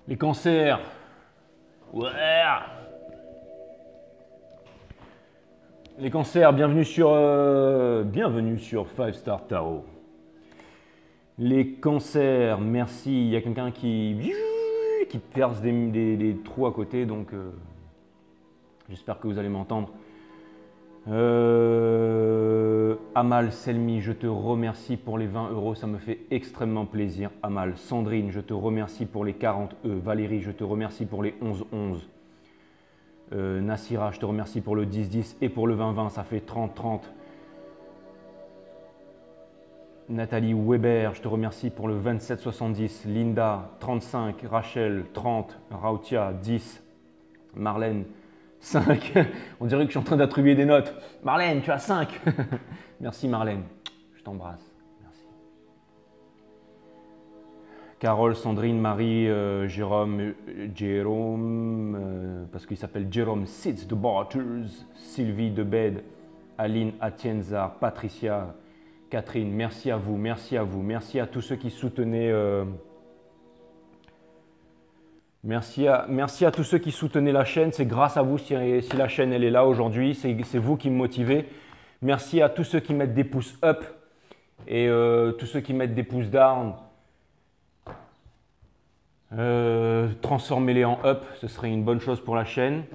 Les cancers. Ouais. Les cancers, bienvenue sur 5 Star Tarot. Les cancers, merci. Il y a quelqu'un qui perce des trous à côté, donc j'espère que vous allez m'entendre. Amal Selmi, je te remercie pour les 20 €, ça me fait extrêmement plaisir. Amal, Sandrine, je te remercie pour les 40 €. Valérie, je te remercie pour les 11 €. Nassira, je te remercie pour le 10 et pour le 20 ça fait 30. Nathalie Weber, je te remercie pour le 27,70. Linda, 35. Rachel, 30. Rautia, 10. Marlène, 5. On dirait que je suis en train d'attribuer des notes. Marlène, tu as 5. Merci Marlène, je t'embrasse. Merci. Carole, Sandrine, Marie, Jérôme, parce qu'il s'appelle Jérôme Sits de Barters, Sylvie Debed, Aline Atienza, Patricia, Catherine, merci à vous, merci à vous, merci à tous ceux qui soutenaient. Merci à tous ceux qui soutenaient la chaîne. C'est grâce à vous si la chaîne elle est là aujourd'hui. C'est vous qui me motivez. Merci à tous ceux qui mettent des pouces up et tous ceux qui mettent des pouces down. Transformez-les en up, ce serait une bonne chose pour la chaîne.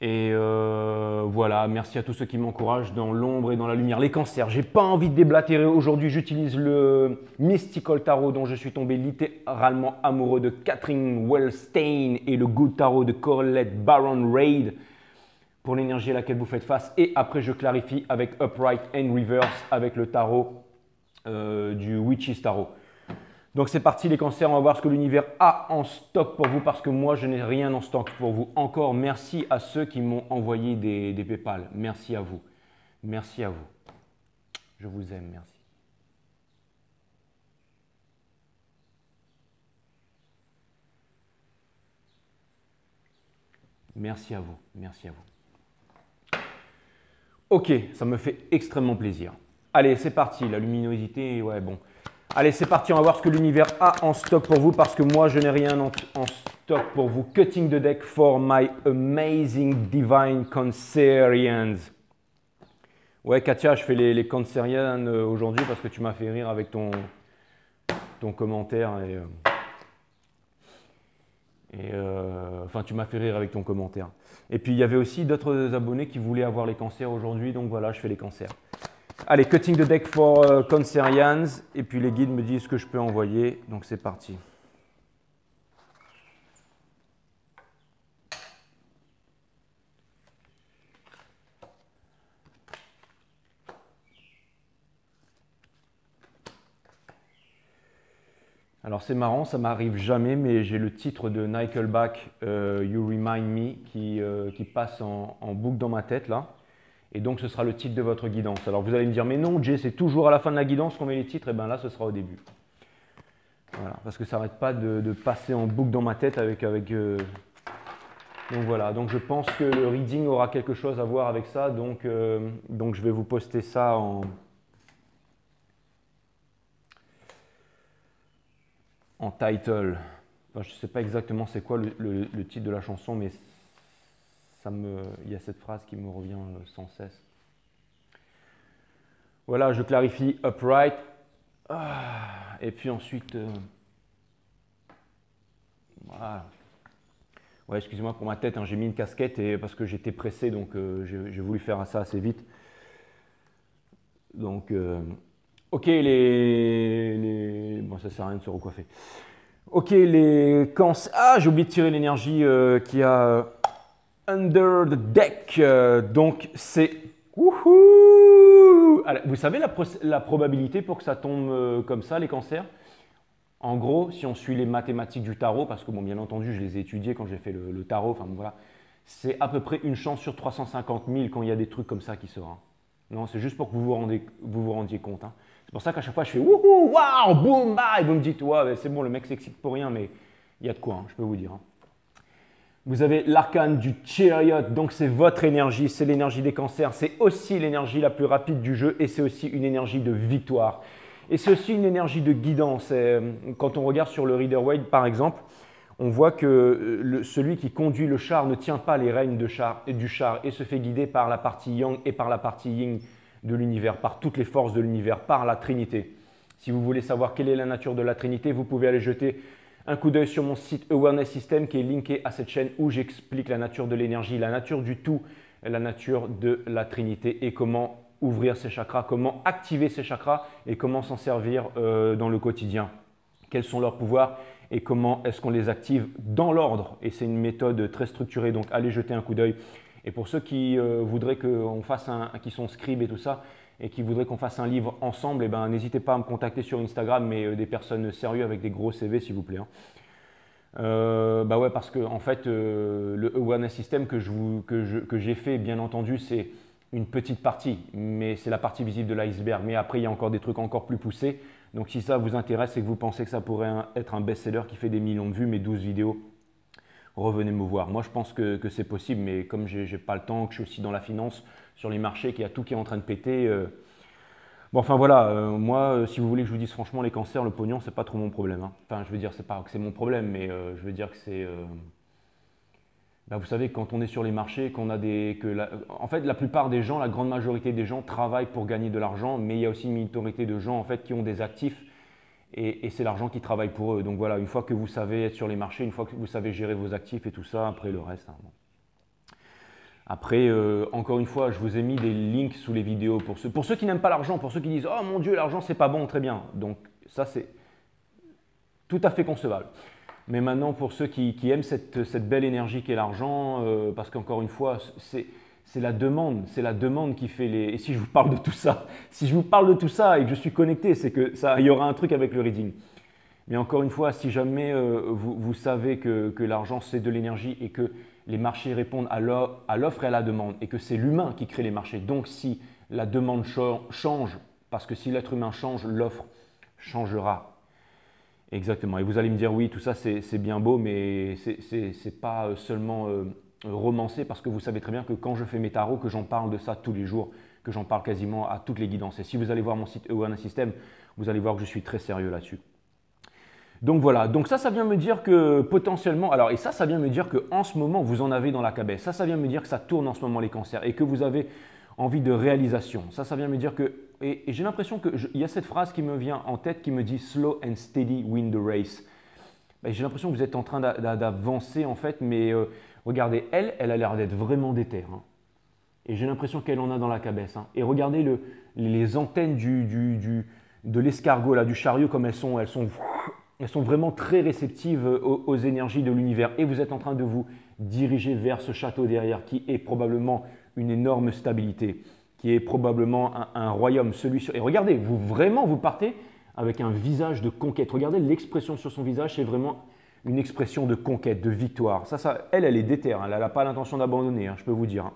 Et voilà, merci à tous ceux qui m'encouragent dans l'ombre et dans la lumière. Les cancers, j'ai pas envie de déblatérer aujourd'hui. J'utilise le Mystical Tarot dont je suis tombé littéralement amoureux de Catherine Wellstein et le Good Tarot de Colette Baron Reid pour l'énergie à laquelle vous faites face. Et après, je clarifie avec Upright and Reverse avec le tarot du Witch's Tarot. Donc c'est parti les cancers, on va voir ce que l'univers a en stock pour vous parce que moi je n'ai rien en stock pour vous. Encore merci à ceux qui m'ont envoyé des PayPal. Merci à vous. Merci à vous. Je vous aime, merci. Merci à vous, merci à vous. Ok, ça me fait extrêmement plaisir. Allez, c'est parti, la luminosité, ouais bon. Allez, c'est parti, on va voir ce que l'univers a en stock pour vous parce que moi, je n'ai rien en stock pour vous. Cutting the deck for my amazing divine Cancerians. Ouais, Katia, je fais les Cancerians aujourd'hui parce que tu m'as fait rire avec ton commentaire. Enfin, tu m'as fait rire avec ton commentaire. Et puis, il y avait aussi d'autres abonnés qui voulaient avoir les cancers aujourd'hui. Donc voilà, je fais les cancers. Allez, cutting the deck for Cancerians. Et puis les guides me disent ce que je peux envoyer. Donc c'est parti. Alors c'est marrant, ça m'arrive jamais, mais j'ai le titre de Nickelback, You Remind Me, qui passe en boucle dans ma tête là. Et donc, ce sera le titre de votre guidance. Alors, vous allez me dire, mais non, Jay, c'est toujours à la fin de la guidance qu'on met les titres. Et bien là, ce sera au début. Voilà, parce que ça n'arrête pas de passer en boucle dans ma tête avec Donc voilà, donc je pense que le reading aura quelque chose à voir avec ça. Donc je vais vous poster ça en title. Enfin, je ne sais pas exactement c'est quoi le titre de la chanson, mais il y a cette phrase qui me revient sans cesse. Voilà, je clarifie upright. Et puis ensuite, voilà. Ouais, excusez-moi pour ma tête, hein, j'ai mis une casquette parce que j'étais pressé, donc j'ai voulu faire ça assez vite. Donc, ok, bon, ça sert à rien de se recoiffer. Ok, les cancers. Ah, j'ai oublié de tirer l'énergie qu'il y a under the deck. Donc, c'est. Wouhou! Alors, vous savez la probabilité pour que ça tombe comme ça, les cancers? En gros, si on suit les mathématiques du tarot, parce que bon, bien entendu, je les ai étudiées quand j'ai fait le tarot, enfin voilà, c'est à peu près une chance sur 350 000 quand il y a des trucs comme ça qui sortent. Non, c'est juste pour que vous vous rendiez compte. Hein. C'est pour ça qu'à chaque fois, je fais wouhou, waouh, boum, bah, et vous me dites, ouais, c'est bon, le mec s'excite pour rien, mais il y a de quoi, hein, je peux vous dire. Hein. Vous avez l'arcane du Chariot, donc c'est votre énergie, c'est l'énergie des cancers, c'est aussi l'énergie la plus rapide du jeu et c'est aussi une énergie de victoire. Et c'est aussi une énergie de guidance. Quand on regarde sur le Rider-Waite, par exemple, on voit que celui qui conduit le char ne tient pas les rênes du char et se fait guider par la partie yang et par la partie yin de l'univers, par toutes les forces de l'univers, par la Trinité. Si vous voulez savoir quelle est la nature de la Trinité, vous pouvez aller jeter un coup d'œil sur mon site Awareness System qui est linké à cette chaîne où j'explique la nature de l'énergie, la nature du tout, la nature de la Trinité et comment ouvrir ces chakras, comment activer ces chakras et comment s'en servir dans le quotidien. Quels sont leurs pouvoirs et comment est-ce qu'on les active dans l'ordre. Et c'est une méthode très structurée, donc allez jeter un coup d'œil. Et pour ceux qui voudraient qu'on fasse qui sont scribes et tout ça, et qui voudraient qu'on fasse un livre ensemble, eh ben, n'hésitez pas à me contacter sur Instagram, mais des personnes sérieuses avec des gros CV s'il vous plaît. Hein. Bah ouais, parce que en fait, le Awareness System que j'ai fait, bien entendu, c'est une petite partie, mais c'est la partie visible de l'iceberg. Mais après, il y a encore des trucs encore plus poussés. Donc si ça vous intéresse et que vous pensez que ça pourrait être un best-seller qui fait des millions de vues, mes 12 vidéos, revenez me voir. Moi, je pense que c'est possible, mais comme je n'ai pas le temps, que je suis aussi dans la finance, sur les marchés, qu'il y a tout qui est en train de péter. Bon, enfin voilà, moi, si vous voulez que je vous dise franchement, les cancers, le pognon, c'est pas trop mon problème. Hein. Enfin, je veux dire, c'est pas que c'est mon problème, mais je veux dire que c'est… Ben, vous savez, quand on est sur les marchés, en fait, la plupart des gens, la grande majorité des gens travaillent pour gagner de l'argent, mais il y a aussi une minorité de gens en fait, qui ont des actifs et c'est l'argent qui travaille pour eux. Donc voilà, une fois que vous savez être sur les marchés, une fois que vous savez gérer vos actifs et tout ça, après le reste. Hein, bon. Après, encore une fois, je vous ai mis des links sous les vidéos pour ceux qui n'aiment pas l'argent, pour ceux qui disent « Oh mon Dieu, l'argent, c'est pas bon, très bien ». Donc ça, c'est tout à fait concevable. Mais maintenant, pour ceux qui aiment cette belle énergie qu'est l'argent, parce qu'encore une fois, c'est la demande qui fait les… Et si je vous parle de tout ça, si je vous parle de tout ça et que je suis connecté, c'est que il y aura un truc avec le reading. Mais encore une fois, si jamais vous savez que l'argent, c'est de l'énergie et que les marchés répondent à l'offre et à la demande et que c'est l'humain qui crée les marchés. Donc, si la demande change, parce que si l'être humain change, l'offre changera. Exactement. Et vous allez me dire, oui, tout ça, c'est bien beau, mais ce n'est pas seulement romancé parce que vous savez très bien que quand je fais mes tarots, que j'en parle de ça tous les jours, que j'en parle quasiment à toutes les guidances. Et si vous allez voir mon site Awareness System, vous allez voir que je suis très sérieux là-dessus. Donc voilà, donc ça vient me dire que potentiellement, alors et ça vient me dire qu'en ce moment, vous en avez dans la cabesse. Ça vient me dire que ça tourne en ce moment les cancers et que vous avez envie de réalisation. Ça vient me dire que, et j'ai l'impression qu'il y a cette phrase qui me vient en tête qui me dit « Slow and steady win the race ». J'ai l'impression que vous êtes en train d'avancer en fait, mais regardez, elle a l'air d'être vraiment déter. Hein. Et j'ai l'impression qu'elle en a dans la cabesse. Hein. Et regardez les antennes de l'escargot, du chariot, comme elles sont vraiment très réceptives aux énergies de l'univers. Et vous êtes en train de vous diriger vers ce château derrière qui est probablement une énorme stabilité, qui est probablement un royaume. Et regardez, vous partez avec un visage de conquête. Regardez l'expression sur son visage, c'est vraiment une expression de conquête, de victoire. Elle est déterre, hein, elle n'a pas l'intention d'abandonner, hein, je peux vous dire. Hein.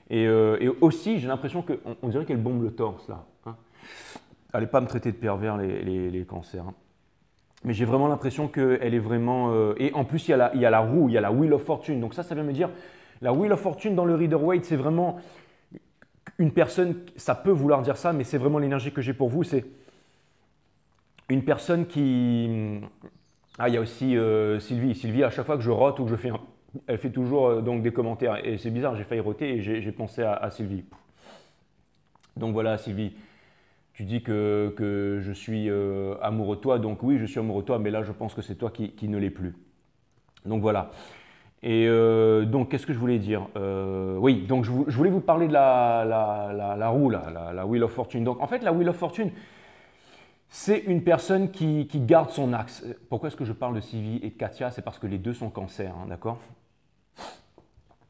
Et aussi, j'ai l'impression qu'on dirait qu'elle bombe le torse là. Hein. Allez pas me traiter de pervers les cancers. Hein. Mais j'ai vraiment l'impression qu'elle est vraiment… et en plus, il y a la roue, il y a la Wheel of Fortune. Donc ça vient me dire, la Wheel of Fortune dans le Rider-Waite, c'est vraiment une personne, ça peut vouloir dire ça, mais c'est vraiment l'énergie que j'ai pour vous, c'est une personne qui… Ah, il y a aussi Sylvie. Sylvie, à chaque fois que je rote ou que je fais elle fait toujours donc des commentaires. Et c'est bizarre, j'ai failli roter et j'ai pensé à Sylvie. Donc voilà, Sylvie. Tu dis que je suis amoureux de toi, donc oui, je suis amoureux de toi, mais là, je pense que c'est toi qui ne l'es plus. Donc voilà. Et donc, qu'est-ce que je voulais dire oui, donc je voulais vous parler de la roue, la Wheel of Fortune. Donc, en fait, la Wheel of Fortune, c'est une personne qui garde son axe. Pourquoi est-ce que je parle de Sylvie et de Katia? C'est parce que les deux sont cancer, hein, d'accord?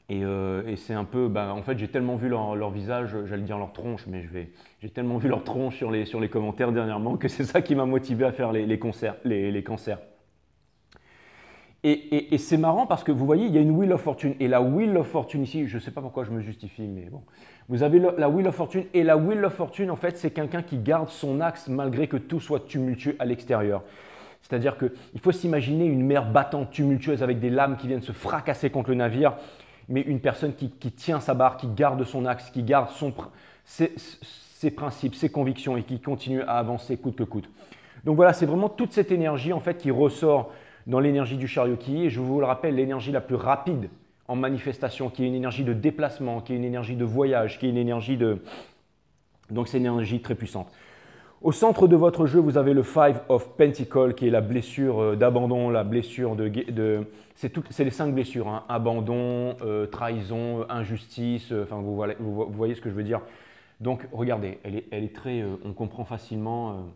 Et c'est un peu, en fait, j'ai tellement vu leur visage, j'allais dire leur tronche, mais j'ai tellement vu leur tronche sur les commentaires dernièrement que c'est ça qui m'a motivé à faire les cancers. Et c'est marrant parce que vous voyez, il y a une Wheel of Fortune. Et la Wheel of Fortune ici, je ne sais pas pourquoi je me justifie, mais bon. Vous avez la Wheel of Fortune. Et la Wheel of Fortune, en fait, c'est quelqu'un qui garde son axe malgré que tout soit tumultueux à l'extérieur. C'est-à-dire qu'il faut s'imaginer une mer battante, tumultueuse, avec des lames qui viennent se fracasser contre le navire. Mais une personne qui tient sa barre, qui garde son axe, qui garde ses principes, ses convictions et qui continue à avancer coûte que coûte. Donc voilà, c'est vraiment toute cette énergie en fait qui ressort dans l'énergie du chariot qui est, je vous le rappelle, l'énergie la plus rapide en manifestation, qui est une énergie de déplacement, qui est une énergie de voyage, qui est une énergie de… Donc c'est une énergie très puissante. Au centre de votre jeu, vous avez le Five of Pentacles qui est la blessure d'abandon, la blessure c'est les 5 blessures, hein, abandon, trahison, injustice, enfin vous voyez ce que je veux dire. Donc regardez, elle est très, on comprend facilement.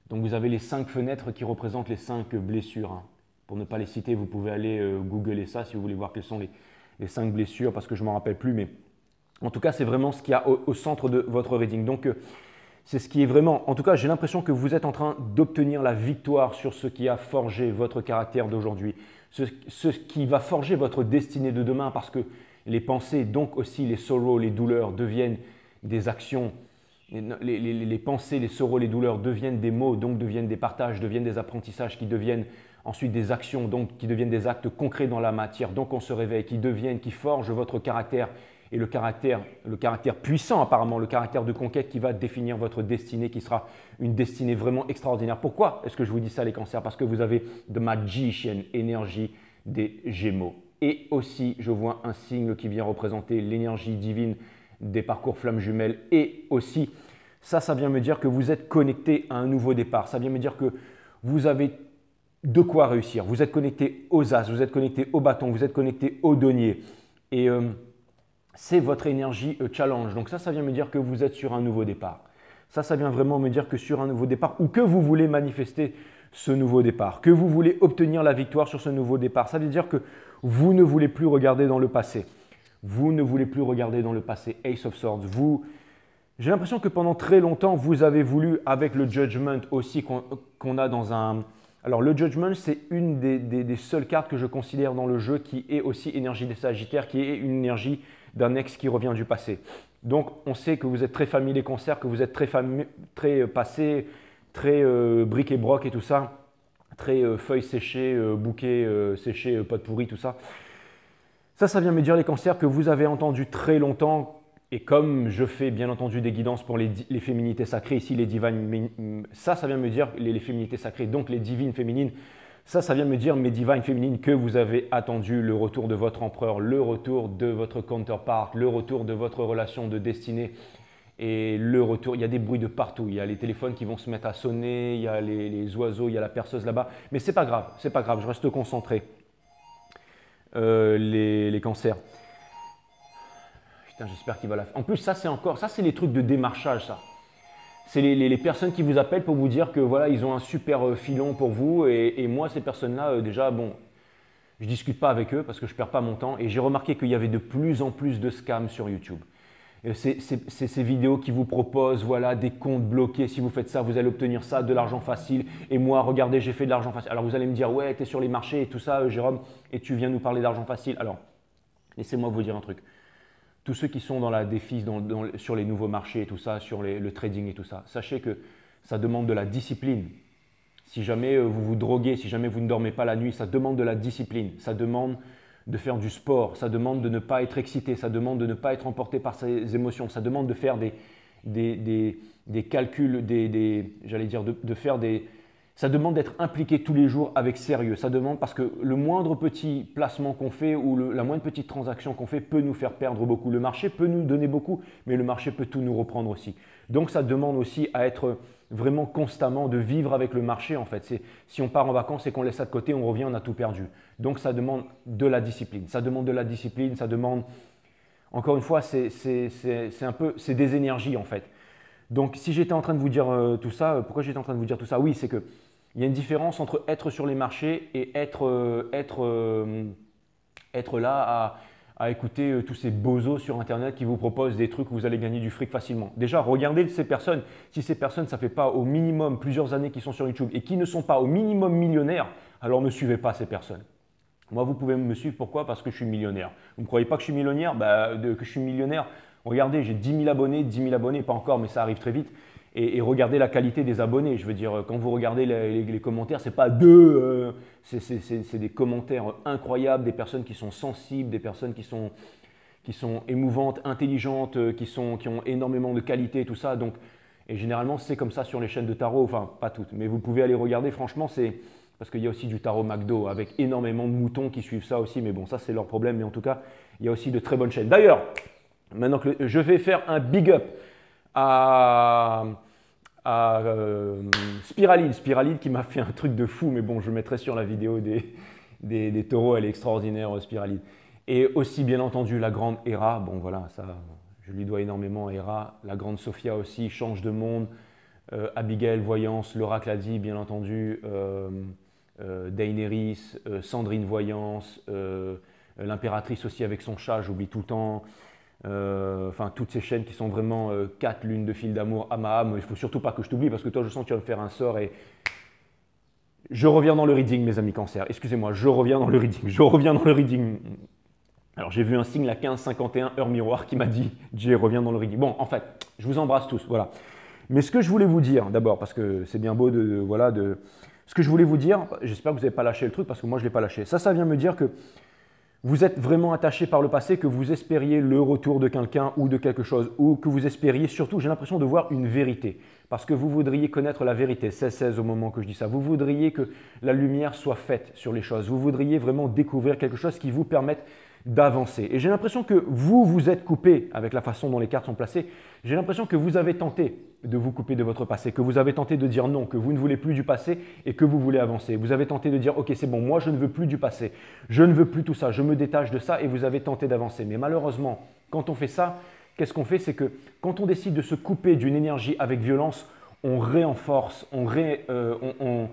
Donc vous avez les 5 fenêtres qui représentent les 5 blessures. Hein. Pour ne pas les citer, vous pouvez aller googler ça si vous voulez voir quelles sont les 5 blessures, parce que je ne m'en rappelle plus, mais en tout cas c'est vraiment ce qu'il y a au centre de votre reading. Donc c'est ce qui est vraiment, en tout cas j'ai l'impression que vous êtes en train d'obtenir la victoire sur ce qui a forgé votre caractère d'aujourd'hui, ce qui va forger votre destinée de demain, parce que les pensées, donc aussi les sorrows, les douleurs deviennent des actions. Les pensées, les sorrows, les douleurs deviennent des mots, donc deviennent des partages, deviennent des apprentissages qui deviennent ensuite des actions, donc qui deviennent des actes concrets dans la matière. Donc on se réveille, qui forgent votre caractère et le caractère puissant apparemment, le caractère de conquête qui va définir votre destinée, qui sera une destinée vraiment extraordinaire. Pourquoi est-ce que je vous dis ça les cancers? Parce que vous avez de Magician, énergie des Gémeaux. Et aussi, je vois un signe qui vient représenter l'énergie divine des parcours flammes jumelles. Et aussi, ça vient me dire que vous êtes connecté à un nouveau départ. Ça vient me dire que vous avez de quoi réussir. Vous êtes connecté aux as, vous êtes connecté au bâton, vous êtes connecté au denier. Et c'est votre énergie challenge. Donc ça vient me dire que vous êtes sur un nouveau départ. Ça vient vraiment me dire que sur un nouveau départ, ou que vous voulez manifester ce nouveau départ, que vous voulez obtenir la victoire sur ce nouveau départ. Ça veut dire que vous ne voulez plus regarder dans le passé. Vous ne voulez plus regarder dans le passé. Ace of Swords. J'ai l'impression que pendant très longtemps, vous avez voulu, avec le Judgment aussi qu'on a dans un… Alors le Judgment, c'est une des seules cartes que je considère dans le jeu qui est aussi énergie des Sagittaires, qui est une énergie d'un ex qui revient du passé. Donc on sait que vous êtes très famille des cancers, que vous êtes très passé, très bric et broc et tout ça, très feuilles séchées, bouquets séchés, potes pourris, tout ça. Ça vient me dire les cancers que vous avez entendu très longtemps, et comme je fais bien entendu des guidances pour les féminités sacrées, ici les divines, ça vient me dire les féminités sacrées, donc les divines féminines, ça vient me dire mes divines féminines que vous avez attendu le retour de votre empereur, le retour de votre counterpart, le retour de votre relation de destinée et le retour, il y a des bruits de partout, il y a les téléphones qui vont se mettre à sonner, il y a les oiseaux, il y a la perceuse là-bas, mais c'est pas grave, je reste concentré. Les cancers. Putain, j'espère qu'il va la faire. En plus, ça c'est les trucs de démarchage, ça. C'est les personnes qui vous appellent pour vous dire que voilà, ils ont un super filon pour vous. Et moi, ces personnes-là, déjà, bon, je ne discute pas avec eux parce que je ne perds pas mon temps. Et j'ai remarqué qu'il y avait de plus en plus de scams sur YouTube. C'est ces vidéos qui vous proposent voilà, des comptes bloqués. Si vous faites ça, vous allez obtenir ça, de l'argent facile. Et moi, regardez, j'ai fait de l'argent facile. Alors vous allez me dire, ouais, tu es sur les marchés et tout ça, Jérôme, et tu viens nous parler d'argent facile. Alors, laissez-moi vous dire un truc. Tous ceux qui sont dans la défi, sur les nouveaux marchés et tout ça, sur le trading et tout ça, sachez que ça demande de la discipline. Si jamais vous vous droguez, si jamais vous ne dormez pas la nuit, ça demande de la discipline. Ça demande de faire du sport, ça demande de ne pas être excité, ça demande de ne pas être emporté par ses émotions, ça demande de faire des calculs, j'allais dire de faire des… Ça demande d'être impliqué tous les jours avec sérieux. Ça demande parce que le moindre petit placement qu'on fait ou la moindre petite transaction qu'on fait peut nous faire perdre beaucoup. Le marché peut nous donner beaucoup, mais le marché peut tout nous reprendre aussi. Donc ça demande aussi à être vraiment constamment, de vivre avec le marché en fait. Si on part en vacances et qu'on laisse ça de côté, on revient, on a tout perdu. Donc ça demande de la discipline. Ça demande de la discipline, ça demande… Encore une fois, c'est des énergies en fait. Donc si j'étais en train de vous dire tout ça, pourquoi j'étais en train de vous dire tout ça? Oui, c'est que il y a une différence entre être sur les marchés et être là à écouter tous ces bozos sur Internet qui vous proposent des trucs où vous allez gagner du fric facilement. Déjà, regardez ces personnes. Si ces personnes, ça ne fait pas au minimum plusieurs années qu'ils sont sur YouTube et qui ne sont pas au minimum millionnaires, alors ne suivez pas ces personnes. Moi, vous pouvez me suivre. Pourquoi? Parce que je suis millionnaire. Vous ne croyez pas que je suis millionnaire? Que je suis millionnaire. Regardez, j'ai 10 000 abonnés, pas encore, mais ça arrive très vite. Et regardez la qualité des abonnés. Je veux dire, quand vous regardez les commentaires, c'est pas c'est des commentaires incroyables, des personnes qui sont sensibles, des personnes qui sont émouvantes, intelligentes, qui ont énormément de qualité, tout ça. Donc, et généralement, c'est comme ça sur les chaînes de tarot, enfin pas toutes, mais vous pouvez aller regarder. Franchement, parce qu'il y a aussi du tarot McDo avec énormément de moutons qui suivent ça aussi, mais bon, ça c'est leur problème, mais en tout cas, il y a aussi de très bonnes chaînes. D'ailleurs, maintenant que je vais faire un big up à Spiralide qui m'a fait un truc de fou, mais bon, je mettrai sur la vidéo des taureaux, elle est extraordinaire, Spiralide. Et aussi, bien entendu, la grande Hera, bon voilà, ça, je lui dois énormément à Hera. La grande Sophia aussi, Change de monde. Abigail, Voyance, l'oracle a dit, bien entendu. Daenerys, Sandrine, Voyance. L'impératrice aussi avec son chat, j'oublie tout le temps. Enfin, toutes ces chaînes qui sont vraiment 4 lunes de fil d'amour âme à âme. Il ne faut surtout pas que je t'oublie parce que toi, je sens que tu vas me faire un sort et je reviens dans le reading, mes amis Cancer. Excusez-moi, je reviens dans le reading. Je reviens dans le reading. Alors, j'ai vu un signe, la 15:51, heure miroir, qui m'a dit « Jay, reviens dans le reading ». Bon, en fait, je vous embrasse tous, voilà. Mais ce que je voulais vous dire, d'abord, parce que c'est bien beau ce que je voulais vous dire, j'espère que vous n'avez pas lâché le truc, parce que moi, je ne l'ai pas lâché. Ça vient me dire que vous êtes vraiment attaché par le passé, que vous espériez le retour de quelqu'un ou de quelque chose, ou que vous espériez surtout, j'ai l'impression de voir une vérité, parce que vous voudriez connaître la vérité, 16-16 au moment que je dis ça, vous voudriez que la lumière soit faite sur les choses, vous voudriez vraiment découvrir quelque chose qui vous permette d'avancer. Et j'ai l'impression que vous êtes coupé avec la façon dont les cartes sont placées, j'ai l'impression que vous avez tenté de vous couper de votre passé, que vous avez tenté de dire non, que vous ne voulez plus du passé et que vous voulez avancer. Vous avez tenté de dire ok c'est bon, moi je ne veux plus du passé, je ne veux plus tout ça, je me détache de ça et vous avez tenté d'avancer. Mais malheureusement, quand on fait ça, qu'est-ce qu'on fait? C'est que quand on décide de se couper d'une énergie avec violence, on renforce, on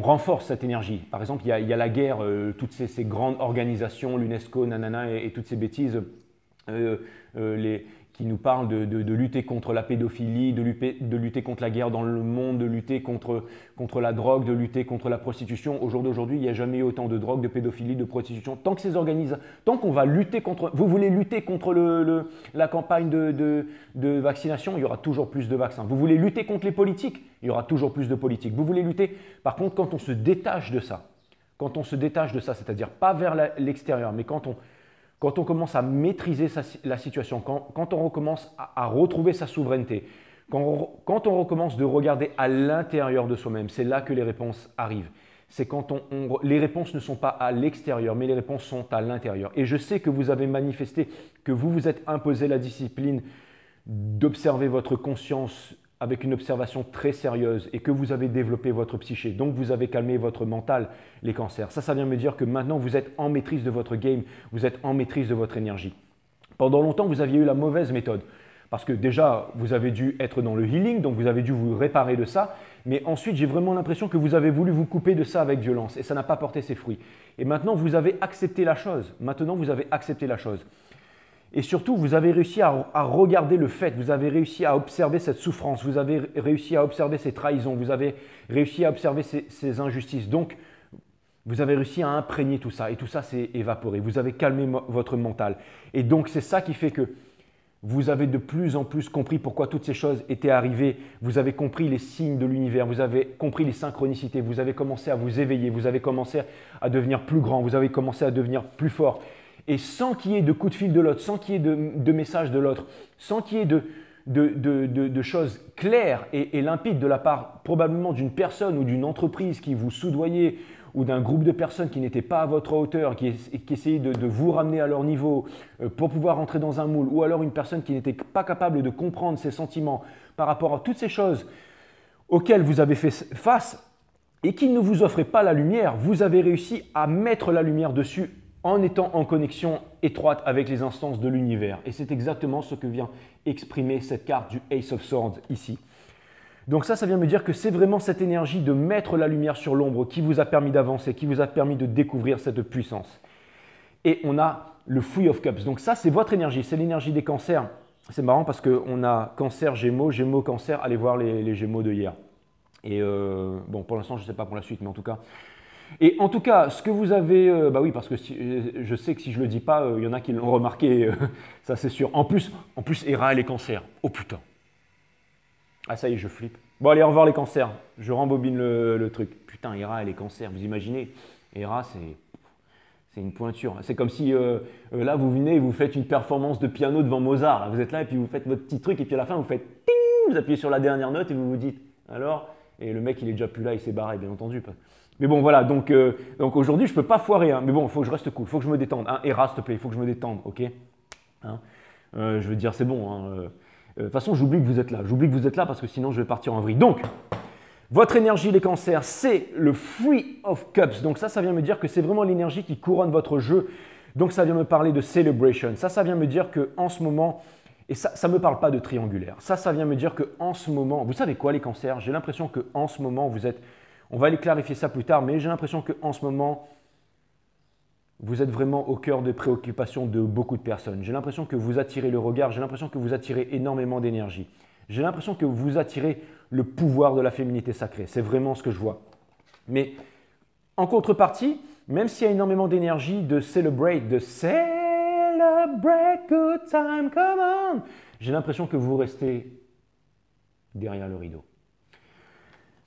renforce cette énergie. Par exemple, il y a la guerre, toutes ces grandes organisations, l'UNESCO, nanana, et toutes ces bêtises, qui nous parlent de lutter contre la pédophilie, de lutter contre la guerre dans le monde, de lutter contre la drogue, de lutter contre la prostitution. Au jour d'aujourd'hui, il n'y a jamais eu autant de drogue, de pédophilie, de prostitution. Tant qu'on va lutter contre… Vous voulez lutter contre la campagne de vaccination, il y aura toujours plus de vaccins. Vous voulez lutter contre les politiques, il y aura toujours plus de politiques. Vous voulez lutter… Par contre, quand on se détache de ça, c'est-à-dire pas vers l'extérieur, mais quand on commence à maîtriser la situation, quand on recommence à retrouver sa souveraineté, quand on recommence de regarder à l'intérieur de soi-même, c'est là que les réponses arrivent. C'est quand les réponses ne sont pas à l'extérieur, mais les réponses sont à l'intérieur. Et je sais que vous avez manifesté, que vous vous êtes imposé la discipline d'observer votre conscience avec une observation très sérieuse et que vous avez développé votre psyché. Donc, vous avez calmé votre mental, les cancers. Ça vient me dire que maintenant, vous êtes en maîtrise de votre game, vous êtes en maîtrise de votre énergie. Pendant longtemps, vous aviez eu la mauvaise méthode parce que déjà, vous avez dû être dans le healing, donc vous avez dû vous réparer de ça. Mais ensuite, j'ai vraiment l'impression que vous avez voulu vous couper de ça avec violence et ça n'a pas porté ses fruits. Et maintenant, vous avez accepté la chose. Et surtout, vous avez réussi à regarder le fait, vous avez réussi à observer cette souffrance, vous avez réussi à observer ces trahisons, vous avez réussi à observer ces injustices. Donc, vous avez réussi à imprégner tout ça et tout ça s'est évaporé. Vous avez calmé votre mental. Et donc, c'est ça qui fait que vous avez de plus en plus compris pourquoi toutes ces choses étaient arrivées. Vous avez compris les signes de l'univers, vous avez compris les synchronicités, vous avez commencé à vous éveiller, vous avez commencé à devenir plus grand, vous avez commencé à devenir plus fort. Et sans qu'il y ait de coups de fil de l'autre, sans qu'il y ait de messages de l'autre, sans qu'il y ait de choses claires et limpides de la part probablement d'une personne ou d'une entreprise qui vous soudoyait ou d'un groupe de personnes qui n'étaient pas à votre hauteur, qui essayaient de vous ramener à leur niveau pour pouvoir entrer dans un moule, ou alors une personne qui n'était pas capable de comprendre ses sentiments par rapport à toutes ces choses auxquelles vous avez fait face et qui ne vous offraient pas la lumière, vous avez réussi à mettre la lumière dessus en étant en connexion étroite avec les instances de l'univers. Et c'est exactement ce que vient exprimer cette carte du Ace of Swords ici. Donc ça vient me dire que c'est vraiment cette énergie de mettre la lumière sur l'ombre qui vous a permis d'avancer, qui vous a permis de découvrir cette puissance. Et on a le Three of Cups. Donc ça, c'est votre énergie, c'est l'énergie des cancers. C'est marrant parce qu'on a cancer, gémeaux, gémeaux, cancer. Allez voir les gémeaux de hier. Et bon, pour l'instant, je ne sais pas pour la suite, mais en tout cas… Et en tout cas, ce que vous avez… bah oui, parce que je sais que si je ne le dis pas, il y en a qui l'ont remarqué, ça c'est sûr. En plus, Hera, elle est cancer. Oh putain. Ah ça y est, je flippe. Bon allez, au revoir les cancers. Je rembobine le truc. Putain, Hera, elle est cancer. Vous imaginez? Hera, c'est une pointure. C'est comme si là, vous venez et vous faites une performance de piano devant Mozart. Là, vous êtes là et puis vous faites votre petit truc et puis à la fin, vous faites ting, vous appuyez sur la dernière note et vous vous dites alors, et le mec, il est déjà plus là, il s'est barré, bien entendu. Mais bon, voilà, donc aujourd'hui, je ne peux pas foirer. Hein. Mais bon, il faut que je reste cool, il faut que je me détende. Hein. Hera, s'il te plaît, il faut que je me détende, ok, hein. Je veux dire, c'est bon. Hein. De toute façon, j'oublie que vous êtes là. J'oublie que vous êtes là parce que sinon, je vais partir en vrille. Donc, votre énergie, les cancers, c'est le Three of Cups. Donc ça vient me dire que c'est vraiment l'énergie qui couronne votre jeu. Donc ça vient me parler de celebration. Ça vient me dire qu'en ce moment, et ça ne me parle pas de triangulaire. Ça vient me dire qu'en ce moment, vous savez quoi les cancers? J'ai l'impression qu'en ce moment, vous êtes, on va aller clarifier ça plus tard, mais j'ai l'impression qu'en ce moment, vous êtes vraiment au cœur des préoccupations de beaucoup de personnes. J'ai l'impression que vous attirez le regard, j'ai l'impression que vous attirez énormément d'énergie. J'ai l'impression que vous attirez le pouvoir de la féminité sacrée. C'est vraiment ce que je vois. Mais en contrepartie, même s'il y a énormément d'énergie de celebrate good time, come on, j'ai l'impression que vous restez derrière le rideau.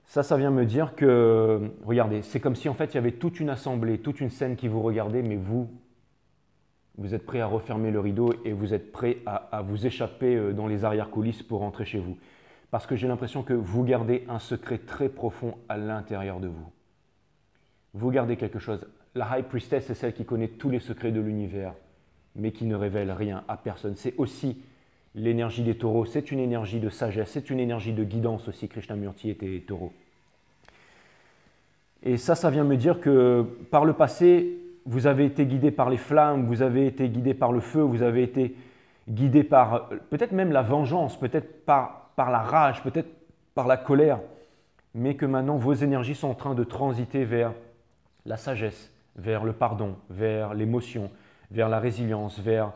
Ça vient me dire que, regardez, c'est comme si en fait il y avait toute une assemblée, toute une scène qui vous regardait, mais vous êtes prêt à refermer le rideau et vous êtes prêt à vous échapper dans les arrière-coulisses pour rentrer chez vous. Parce que j'ai l'impression que vous gardez un secret très profond à l'intérieur de vous. Vous gardez quelque chose. La High Priestess, c'est celle qui connaît tous les secrets de l'univers, mais qui ne révèle rien à personne. C'est aussi l'énergie des taureaux, c'est une énergie de sagesse, c'est une énergie de guidance aussi. Krishnamurti était taureau. Et ça vient me dire que par le passé, vous avez été guidé par les flammes, vous avez été guidé par le feu, vous avez été guidé par peut-être même la vengeance, peut-être par la rage, peut-être par la colère, mais que maintenant vos énergies sont en train de transiter vers la sagesse, vers le pardon, vers l'émotion, vers la résilience, vers...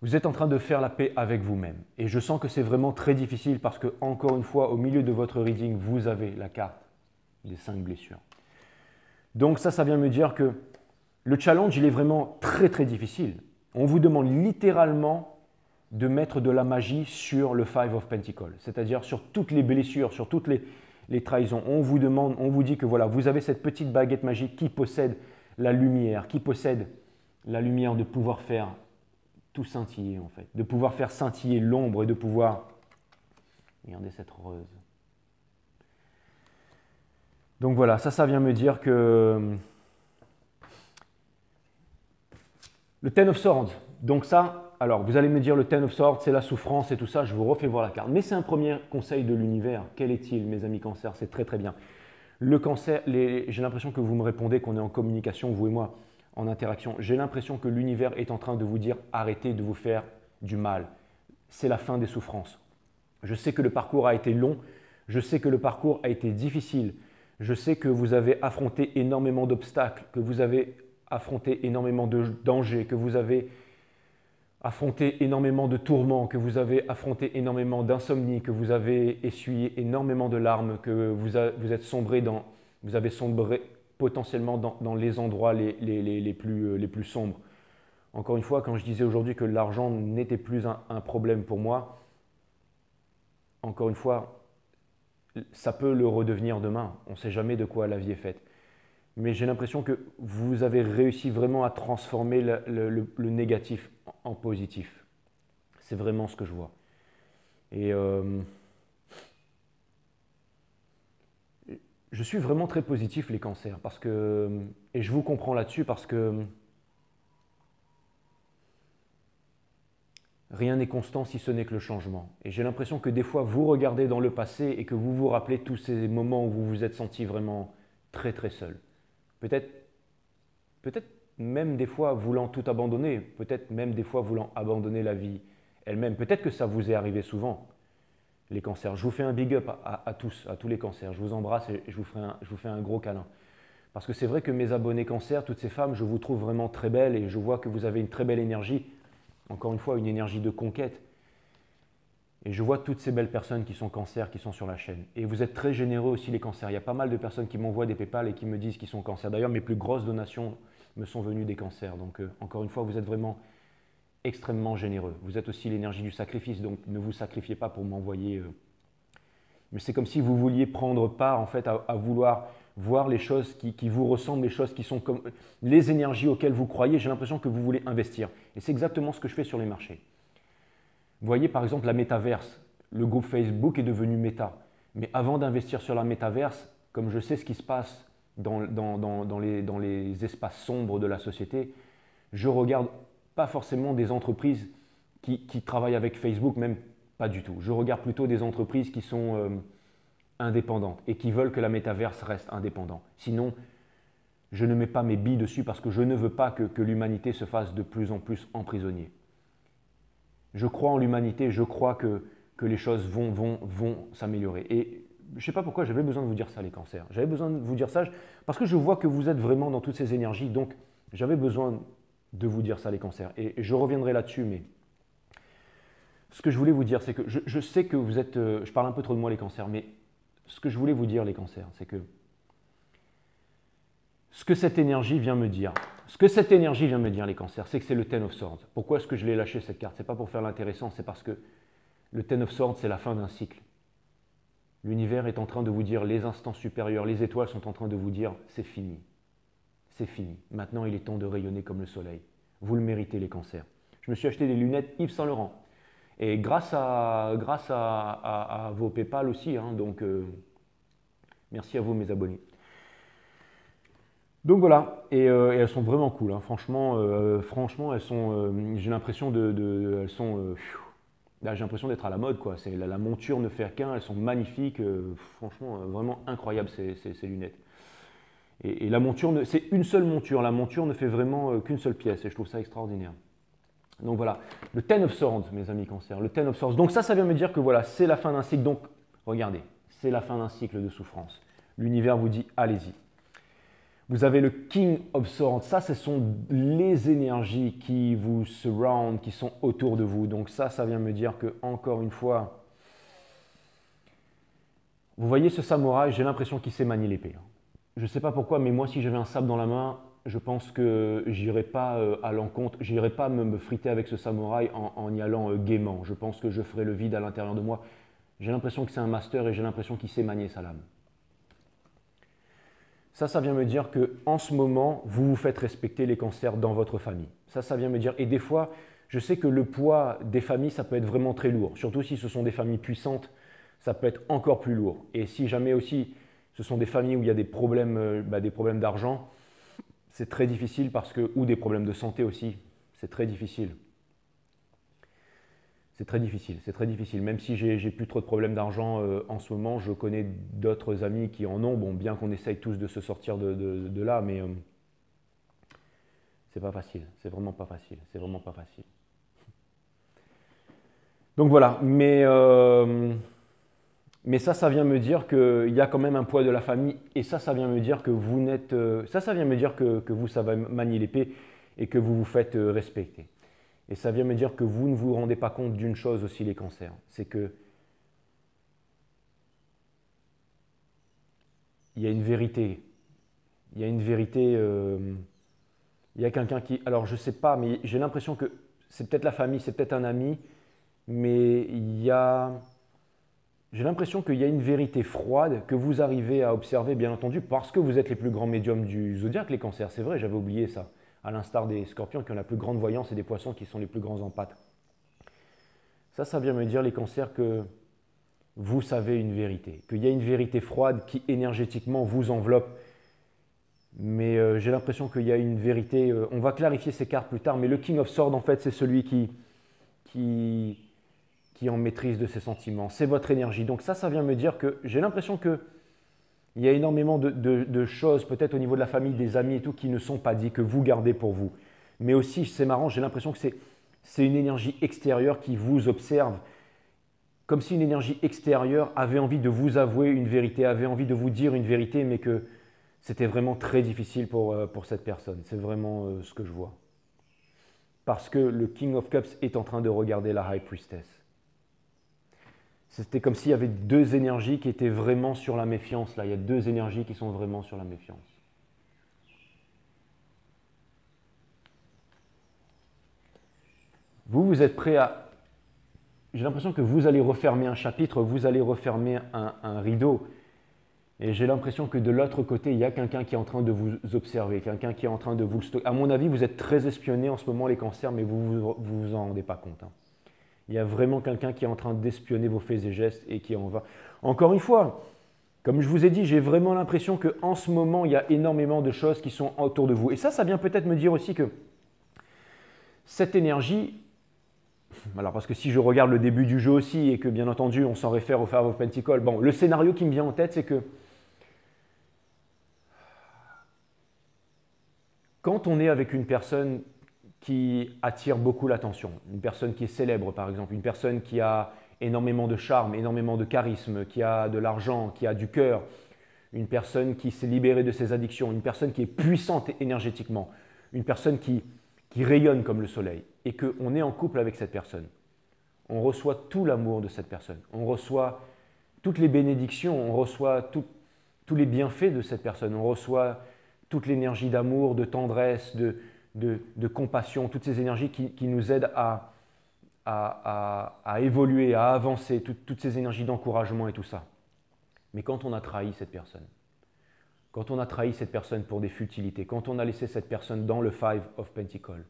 Vous êtes en train de faire la paix avec vous-même. Et je sens que c'est vraiment très difficile parce que, encore une fois, au milieu de votre reading, vous avez la carte des 5 blessures. Donc ça vient me dire que le challenge, il est vraiment très très difficile. On vous demande littéralement de mettre de la magie sur le Five of Pentacles, c'est-à-dire sur toutes les blessures, sur toutes les trahisons. On vous demande, on vous dit que voilà, vous avez cette petite baguette magique qui possède la lumière, qui possède la lumière de pouvoir faire tout scintiller en fait, de pouvoir faire scintiller l'ombre et de pouvoir... Regardez cette rose. Donc voilà, ça vient me dire que le Ten of Swords, donc ça, alors vous allez me dire le Ten of Swords, c'est la souffrance et tout ça, je vous refais voir la carte. Mais c'est un premier conseil de l'univers. Quel est-il, mes amis cancers? C'est très très bien. Le cancer, j'ai l'impression que vous me répondez qu'on est en communication, vous et moi, en interaction. J'ai l'impression que l'univers est en train de vous dire arrêtez de vous faire du mal. C'est la fin des souffrances. Je sais que le parcours a été long, je sais que le parcours a été difficile. Je sais que vous avez affronté énormément d'obstacles, que vous avez affronté énormément de dangers, que vous avez affronté énormément de tourments, que vous avez affronté énormément d'insomnie, que vous avez essuyé énormément de larmes, que vous avez sombré potentiellement dans les endroits les plus sombres. Encore une fois, quand je disais aujourd'hui que l'argent n'était plus un problème pour moi, encore une fois, ça peut le redevenir demain. On ne sait jamais de quoi la vie est faite. Mais j'ai l'impression que vous avez réussi vraiment à transformer le négatif en positif. C'est vraiment ce que je vois. Et je suis vraiment très positif, les cancers. Et je vous comprends là-dessus parce que rien n'est constant si ce n'est que le changement. Et j'ai l'impression que des fois, vous regardez dans le passé et que vous vous rappelez tous ces moments où vous vous êtes senti vraiment très très seul. Peut-être même des fois voulant tout abandonner, peut-être même des fois voulant abandonner la vie elle-même. Peut-être que ça vous est arrivé souvent, les cancers. Je vous fais un big up à tous les cancers. Je vous embrasse et je vous fais un gros câlin. Parce que c'est vrai que mes abonnés cancers, toutes ces femmes, je vous trouve vraiment très belles et je vois que vous avez une très belle énergie. Encore une fois, une énergie de conquête. Et je vois toutes ces belles personnes qui sont cancers, qui sont sur la chaîne. Et vous êtes très généreux aussi, les cancers. Il y a pas mal de personnes qui m'envoient des PayPal et qui me disent qu'ils sont cancers. D'ailleurs, mes plus grosses donations me sont venues des cancers. Donc, encore une fois, vous êtes vraiment extrêmement généreux. Vous êtes aussi l'énergie du sacrifice, donc ne vous sacrifiez pas pour m'envoyer. Mais c'est comme si vous vouliez prendre part, en fait, à vouloir voir les choses qui vous ressemblent, les choses qui sont comme les énergies auxquelles vous croyez. J'ai l'impression que vous voulez investir. Et c'est exactement ce que je fais sur les marchés. Vous voyez, par exemple, la métaverse. Le groupe Facebook est devenu Meta. Mais avant d'investir sur la métaverse, comme je sais ce qui se passe dans les espaces sombres de la société, je regarde pas forcément des entreprises qui travaillent avec Facebook, même pas du tout. Je regarde plutôt des entreprises qui sont indépendantes et qui veulent que la métaverse reste indépendante. Sinon, je ne mets pas mes billes dessus parce que je ne veux pas que l'humanité se fasse de plus en plus emprisonnier. Je crois en l'humanité, je crois que les choses vont s'améliorer. Et je ne sais pas pourquoi j'avais besoin de vous dire ça, les cancers. J'avais besoin de vous dire ça parce que je vois que vous êtes vraiment dans toutes ces énergies. Donc, j'avais besoin de vous dire ça, les cancers. Et je reviendrai là-dessus, mais ce que je voulais vous dire, c'est que je sais que vous êtes… je parle un peu trop de moi, les cancers, mais ce que je voulais vous dire, les cancers, c'est que ce que cette énergie vient me dire, les cancers, c'est que c'est le Ten of Swords. Pourquoi est-ce que je l'ai lâché, cette carte? Ce n'est pas pour faire l'intéressant, c'est parce que le Ten of Swords, c'est la fin d'un cycle. L'univers est en train de vous dire, les instants supérieurs, les étoiles sont en train de vous dire, c'est fini. C'est fini. Maintenant, il est temps de rayonner comme le soleil. Vous le méritez, les cancers. Je me suis acheté des lunettes Yves Saint Laurent. Et grâce à vos PayPal aussi, hein, donc merci à vous, mes abonnés. Donc voilà, et elles sont vraiment cool, hein. Franchement, elles sont, j'ai l'impression là, j'ai l'impression d'être à la mode, quoi. La monture ne fait qu'un, elles sont magnifiques, franchement, vraiment incroyable ces lunettes. Et la monture, c'est une seule monture, la monture ne fait vraiment qu'une seule pièce, et je trouve ça extraordinaire. Donc voilà, le Ten of Swords, mes amis cancers, le Ten of Swords. Donc ça vient me dire que voilà, c'est la fin d'un cycle. Donc regardez, c'est la fin d'un cycle de souffrance. L'univers vous dit, allez-y. Vous avez le King of Swords. Ça, ce sont les énergies qui vous surround, qui sont autour de vous. Donc ça vient me dire que, encore une fois, vous voyez ce samouraï, j'ai l'impression qu'il sait manier l'épée. Je ne sais pas pourquoi, mais moi, si j'avais un sabre dans la main, je pense que j'irai pas à l'encontre, j'irai pas me friter avec ce samouraï en y allant gaiement. Je pense que je ferai le vide à l'intérieur de moi. J'ai l'impression que c'est un master et j'ai l'impression qu'il sait manier sa lame. Ça vient me dire qu'en ce moment, vous vous faites respecter, les cancers, dans votre famille. Ça vient me dire, et des fois, je sais que le poids des familles, ça peut être vraiment très lourd. Surtout si ce sont des familles puissantes, ça peut être encore plus lourd. Et si jamais aussi, ce sont des familles où il y a des problèmes d'argent, c'est très difficile ou des problèmes de santé aussi, c'est très difficile. C'est très difficile. Même si j'ai plus trop de problèmes d'argent en ce moment, je connais d'autres amis qui en ont. Bon, bien qu'on essaye tous de se sortir de là, mais c'est pas facile. C'est vraiment pas facile. Donc voilà. Mais ça vient me dire qu'il y a quand même un poids de la famille. Et ça vient me dire que vous n'êtes. Ça vient me dire que vous savez manier l'épée et que vous vous faites respecter. Et ça vient me dire que vous ne vous rendez pas compte d'une chose aussi, les cancers, c'est que il y a une vérité. Il y a quelqu'un qui… Alors je ne sais pas, mais j'ai l'impression que c'est peut-être la famille, c'est peut-être un ami, mais j'ai l'impression qu'il y a une vérité froide que vous arrivez à observer, bien entendu, parce que vous êtes les plus grands médiums du zodiaque, les cancers. C'est vrai, j'avais oublié ça. À l'instar des scorpions qui ont la plus grande voyance et des poissons qui sont les plus grands empathes. Ça vient me dire, les cancers, que vous savez une vérité, qu'il y a une vérité froide qui énergétiquement vous enveloppe. Mais j'ai l'impression qu'il y a une vérité, on va clarifier ces cartes plus tard, mais le King of Swords, en fait, c'est celui qui est en maîtrise de ses sentiments. C'est votre énergie. Donc ça vient me dire que j'ai l'impression que il y a énormément de choses, peut-être au niveau de la famille, des amis et tout, qui ne sont pas dit, que vous gardez pour vous. Mais aussi, c'est marrant, j'ai l'impression que c'est une énergie extérieure qui vous observe, comme si une énergie extérieure avait envie de vous avouer une vérité, avait envie de vous dire une vérité, mais que c'était vraiment très difficile pour cette personne. C'est vraiment ce que je vois. Parce que le King of Cups est en train de regarder la High Priestess. C'était comme s'il y avait deux énergies qui étaient vraiment sur la méfiance. Là, il y a deux énergies qui sont vraiment sur la méfiance. Vous êtes prêt à… J'ai l'impression que vous allez refermer un chapitre, vous allez refermer un rideau. Et j'ai l'impression que de l'autre côté, il y a quelqu'un qui est en train de vous observer, quelqu'un qui est en train de vous… À mon avis, vous êtes très espionnés en ce moment, les cancers, mais vous ne vous en rendez pas compte. Hein. Il y a vraiment quelqu'un qui est en train d'espionner vos faits et gestes et qui en va… Encore une fois, Comme je vous ai dit, j'ai vraiment l'impression qu'en ce moment, il y a énormément de choses qui sont autour de vous. Et ça vient peut-être me dire aussi que cette énergie, alors parce que si je regarde le début du jeu aussi et que bien entendu on s'en réfère au Five of Pentacles, bon, le scénario qui me vient en tête, c'est que quand on est avec une personne qui attire beaucoup l'attention, une personne qui est célèbre par exemple, une personne qui a énormément de charme, énormément de charisme, qui a de l'argent, qui a du cœur, une personne qui s'est libérée de ses addictions, une personne qui est puissante énergétiquement, une personne qui rayonne comme le soleil, et qu'on est en couple avec cette personne. On reçoit tout l'amour de cette personne, on reçoit toutes les bénédictions, on reçoit tous les bienfaits de cette personne, on reçoit toute l'énergie d'amour, de tendresse, de compassion, toutes ces énergies qui nous aident à évoluer, à avancer, toutes ces énergies d'encouragement et tout ça. Mais quand on a trahi cette personne, quand on a trahi cette personne pour des futilités, quand on a laissé cette personne dans le Five of Pentacles,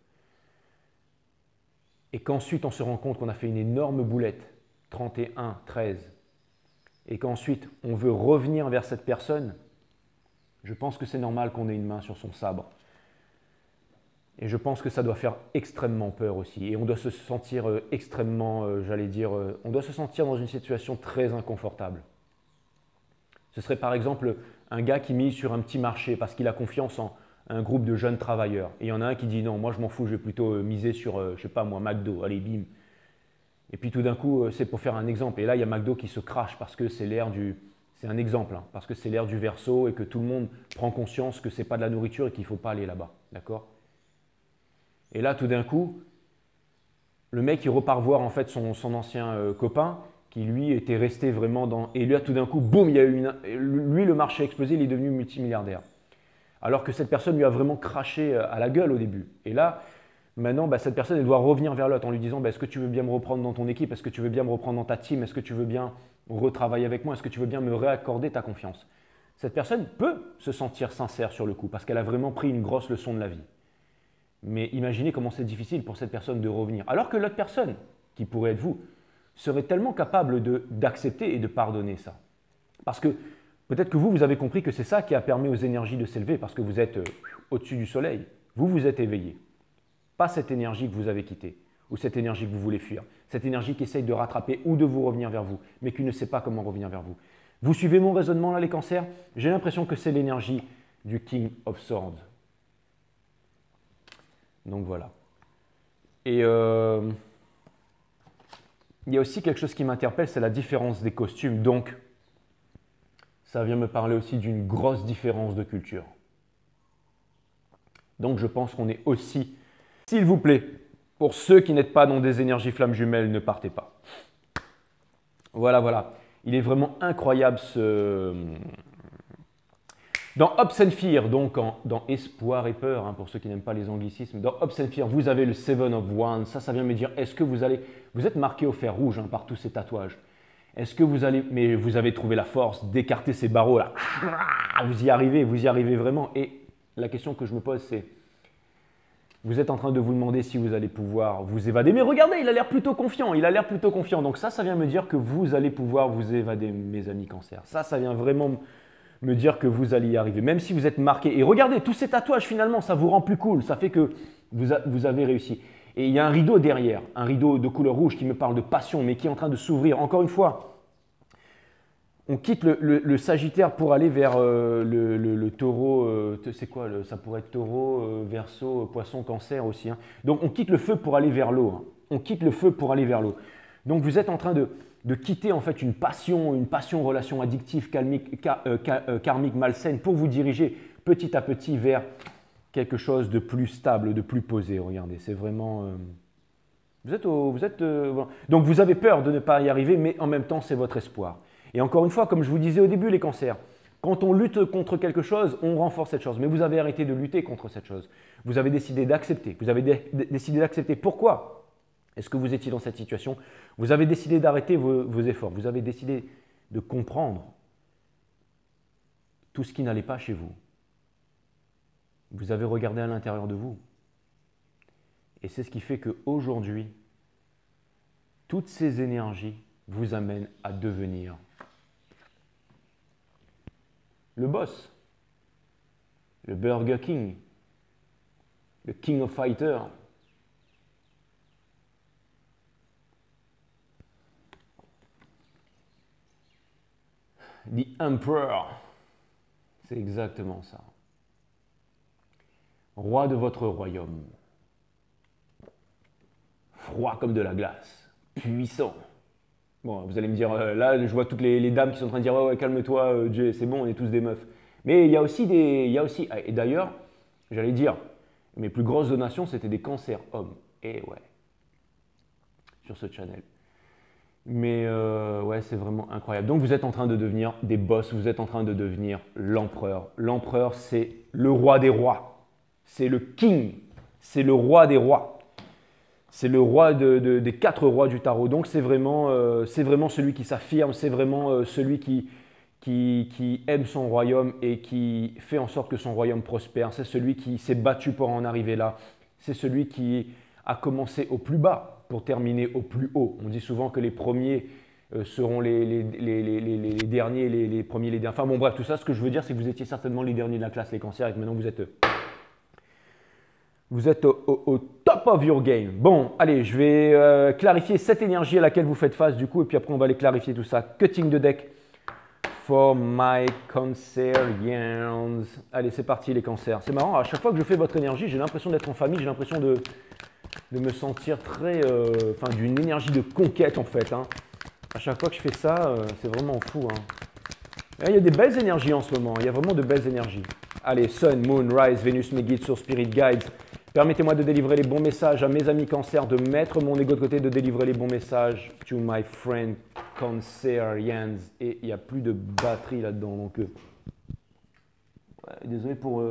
et qu'ensuite on se rend compte qu'on a fait une énorme boulette, 31, 13, et qu'ensuite on veut revenir vers cette personne, je pense que c'est normal qu'on ait une main sur son sabre. Et je pense que ça doit faire extrêmement peur aussi. Et on doit se sentir extrêmement, j'allais dire, on doit se sentir dans une situation très inconfortable. Ce serait par exemple un gars qui mise sur un petit marché parce qu'il a confiance en un groupe de jeunes travailleurs. Et il y en a un qui dit non, moi je m'en fous, je vais plutôt miser sur, je sais pas moi, McDo, allez bim. Et puis tout d'un coup, c'est pour faire un exemple. Et là, il y a McDo qui se crache parce que c'est l'ère du... C'est un exemple, hein, parce que c'est l'ère du verso et que tout le monde prend conscience que ce n'est pas de la nourriture et qu'il ne faut pas aller là-bas. D'accord? Et là, tout d'un coup, le mec, il repart voir en fait son ancien copain qui lui était resté vraiment dans... Et là, tout d'un coup, boum, il y a eu lui, le marché a explosé, il est devenu multimilliardaire. Alors que cette personne lui a vraiment craché à la gueule au début. Et là, maintenant, cette personne, elle doit revenir vers l'autre en lui disant est-ce que tu veux bien me reprendre dans ton équipe? Est-ce que tu veux bien me reprendre dans ta team? Est-ce que tu veux bien retravailler avec moi? Est-ce que tu veux bien me réaccorder ta confiance? Cette personne peut se sentir sincère sur le coup parce qu'elle a vraiment pris une grosse leçon de la vie. Mais imaginez comment c'est difficile pour cette personne de revenir. Alors que l'autre personne, qui pourrait être vous, serait tellement capable d'accepter et de pardonner ça. Parce que peut-être que vous avez compris que c'est ça qui a permis aux énergies de s'élever parce que vous êtes au-dessus du soleil. Vous vous êtes éveillé. Pas cette énergie que vous avez quittée ou cette énergie que vous voulez fuir. Cette énergie qui essaye de rattraper ou de vous revenir vers vous, mais qui ne sait pas comment revenir vers vous. Vous suivez mon raisonnement là, les cancers? J'ai l'impression que c'est l'énergie du King of Swords. Donc voilà. Et il y a aussi quelque chose qui m'interpelle, c'est la différence des costumes. Donc, ça vient me parler aussi d'une grosse différence de culture. Donc, je pense qu'on est aussi, s'il vous plaît, pour ceux qui n'êtes pas dans des énergies flammes jumelles, ne partez pas. Voilà, voilà. Il est vraiment incroyable ce... Dans Hopes and Fear, donc dans Espoir et Peur, hein, pour ceux qui n'aiment pas les anglicismes, dans Hopes and Fear, vous avez le Seven of Wands. Ça vient me dire, est-ce que vous êtes marqué au fer rouge hein, par tous ces tatouages. Est-ce que mais vous avez trouvé la force d'écarter ces barreaux là. Vous y arrivez vraiment. Et la question que je me pose, c'est, vous êtes en train de vous demander si vous allez pouvoir vous évader. Mais regardez, il a l'air plutôt confiant. Donc ça vient me dire que vous allez pouvoir vous évader, mes amis cancers. Ça vient vraiment me dire que vous allez y arriver, même si vous êtes marqué. Et regardez, tous ces tatouages, finalement, ça vous rend plus cool. Ça fait que vous avez réussi. Et il y a un rideau derrière, un rideau de couleur rouge qui me parle de passion, mais qui est en train de s'ouvrir. Encore une fois, on quitte le Sagittaire pour aller vers le taureau. C'est quoi ça pourrait être taureau, verseau, poisson, cancer aussi. Hein. Donc, on quitte le feu pour aller vers l'eau. Hein. On quitte le feu pour aller vers l'eau. Donc, vous êtes en train de quitter en fait une passion, relation addictive, karmique, malsaine, pour vous diriger petit à petit vers quelque chose de plus stable, de plus posé. Regardez, c'est vraiment... Donc vous avez peur de ne pas y arriver, mais en même temps, c'est votre espoir. Et encore une fois, comme je vous disais au début, les cancers, quand on lutte contre quelque chose, on renforce cette chose. Mais vous avez arrêté de lutter contre cette chose. Vous avez décidé d'accepter. Vous avez décidé d'accepter. Pourquoi est-ce que vous étiez dans cette situation? Vous avez décidé d'arrêter vos efforts. Vous avez décidé de comprendre tout ce qui n'allait pas chez vous. Vous avez regardé à l'intérieur de vous. Et c'est ce qui fait qu'aujourd'hui, toutes ces énergies vous amènent à devenir le boss, le Burger King, le King of Fighters. The Emperor, c'est exactement ça. Roi de votre royaume. Froid comme de la glace, puissant. Bon, vous allez me dire, là, je vois toutes les dames qui sont en train de dire, ouais, calme-toi, Jay, c'est bon, on est tous des meufs. Mais il y a aussi et d'ailleurs, j'allais dire, mes plus grosses donations, c'était des cancers hommes. Et ouais, sur ce channel. Mais ouais, c'est vraiment incroyable. Donc vous êtes en train de devenir des boss, vous êtes en train de devenir l'empereur. L'empereur, c'est le roi des rois. C'est le king, c'est le roi des rois. C'est le roi des 4 rois du tarot. Donc c'est vraiment celui qui s'affirme, c'est vraiment celui qui aime son royaume et qui fait en sorte que son royaume prospère. C'est celui qui s'est battu pour en arriver là. C'est celui qui a commencé au plus bas pour terminer au plus haut. On dit souvent que les premiers seront les derniers, les premiers, les derniers. Enfin bon, bref, tout ça, ce que je veux dire, c'est que vous étiez certainement les derniers de la classe, les cancers, et que maintenant vous êtes au top of your game. Bon, allez, je vais clarifier cette énergie à laquelle vous faites face du coup, et puis après on va aller clarifier tout ça. Cutting the deck for my Cancerians. Allez, c'est parti les cancers. C'est marrant, à chaque fois que je fais votre énergie, j'ai l'impression d'être en famille, j'ai l'impression de me sentir très, d'une énergie de conquête en fait. Hein. À chaque fois que je fais ça, c'est vraiment fou. Hein. Et il y a des belles énergies en ce moment, il y a vraiment de belles énergies. Allez, Sun, Moon, Rise, Vénus, mes guides sur Spirit Guides. Permettez-moi de délivrer les bons messages à mes amis cancer, de mettre mon ego de côté, de délivrer les bons messages to my friend Cancerians. Et il n'y a plus de batterie là-dedans, donc ouais, désolé pour...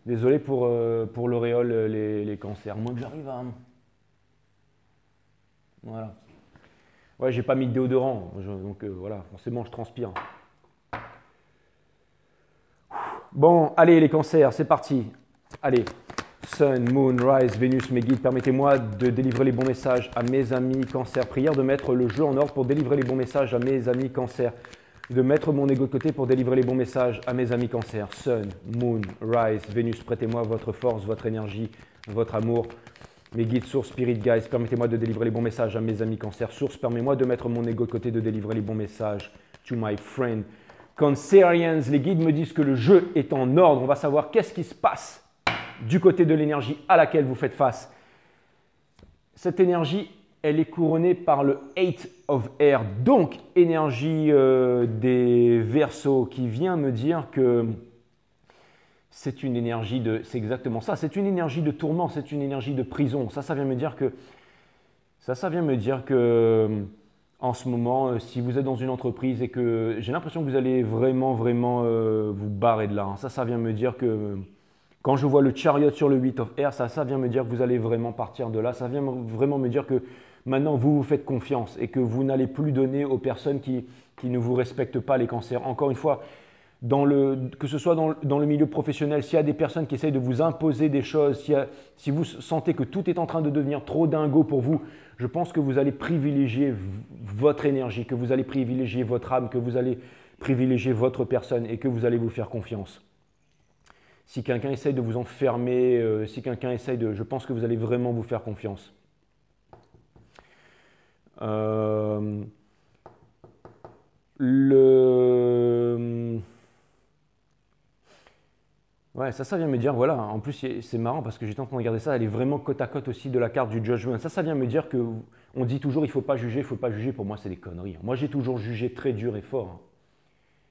Désolé pour l'auréole, les cancers. Moi que j'arrive à... Voilà. Ouais, j'ai pas mis de déodorant, donc voilà, forcément je transpire. Bon, allez les cancers, c'est parti. Allez, Sun, Moon, Rise, Vénus, mes guides, permettez-moi de délivrer les bons messages à mes amis cancer. Prière de mettre le jeu en ordre pour délivrer les bons messages à mes amis cancer. De mettre mon ego de côté pour délivrer les bons messages à mes amis cancer. Sun, Moon, Rise, Vénus, prêtez-moi votre force, votre énergie, votre amour. Mes guides, source, spirit, guys, permettez-moi de délivrer les bons messages à mes amis cancer. Source, permettez-moi de mettre mon ego de côté, de délivrer les bons messages to my friend. Cancerians, les guides me disent que le jeu est en ordre. On va savoir qu'est-ce qui se passe du côté de l'énergie à laquelle vous faites face. Cette énergie, elle est couronnée par le 8 of Air, donc énergie des Verseaux, qui vient me dire que c'est une énergie de, c'est exactement ça, c'est une énergie de tourment, c'est une énergie de prison. Ça vient me dire que, en ce moment, si vous êtes dans une entreprise et que j'ai l'impression que vous allez vraiment vous barrer de là. Hein. Ça vient me dire que quand je vois le chariot sur le 8 of Air, ça vient me dire que vous allez vraiment partir de là. Ça vient vraiment me dire que maintenant vous vous faites confiance et que vous n'allez plus donner aux personnes qui ne vous respectent pas les cancers. Encore une fois, que ce soit dans le milieu professionnel, s'il y a des personnes qui essayent de vous imposer des choses, si vous sentez que tout est en train de devenir trop dingo pour vous, je pense que vous allez privilégier votre énergie, que vous allez privilégier votre âme, que vous allez privilégier votre personne et que vous allez vous faire confiance. Si quelqu'un essaye de vous enfermer, je pense que vous allez vraiment vous faire confiance. Ouais, ça vient me dire, voilà, en plus c'est marrant parce que j'étais en train de regarder ça, elle est vraiment côte à côte aussi de la carte du Judgment. Ça vient me dire que on dit toujours il ne faut pas juger, pour moi c'est des conneries. Moi j'ai toujours jugé très dur et fort, hein,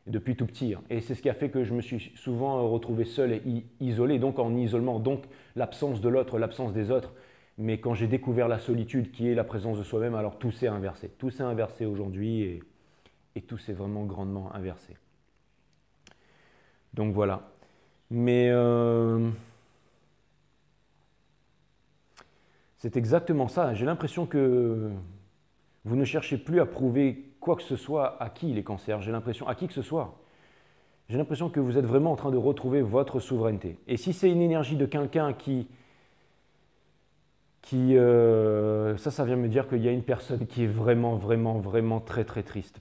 depuis tout petit. Hein. Et c'est ce qui a fait que je me suis souvent retrouvé seul et isolé, donc en isolement, donc l'absence de l'autre, l'absence des autres. Mais quand j'ai découvert la solitude qui est la présence de soi-même, alors tout s'est inversé. Tout s'est inversé aujourd'hui et tout s'est vraiment grandement inversé. Donc voilà. Mais c'est exactement ça. J'ai l'impression que vous ne cherchez plus à prouver quoi que ce soit à qui les cancers. J'ai l'impression, à qui que ce soit. J'ai l'impression que vous êtes vraiment en train de retrouver votre souveraineté. Et si c'est une énergie de quelqu'un ça vient me dire qu'il y a une personne qui est vraiment très triste.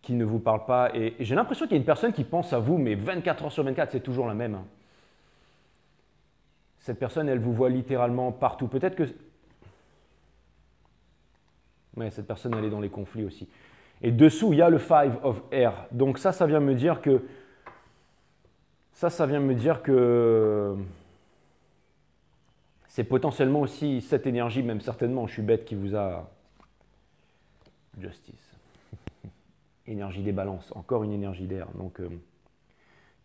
qui ne vous parle pas. Et j'ai l'impression qu'il y a une personne qui pense à vous, mais 24 heures sur 24, c'est toujours la même. Hein. Cette personne, elle vous voit littéralement partout. Peut-être que... Ouais, cette personne, elle est dans les conflits aussi. Et dessous, il y a le 5 of Air. Donc ça vient me dire que... Ça vient me dire que... C'est potentiellement aussi cette énergie, même certainement, je suis bête, qui vous a... Justice. Énergie des balances, encore une énergie d'air. Donc,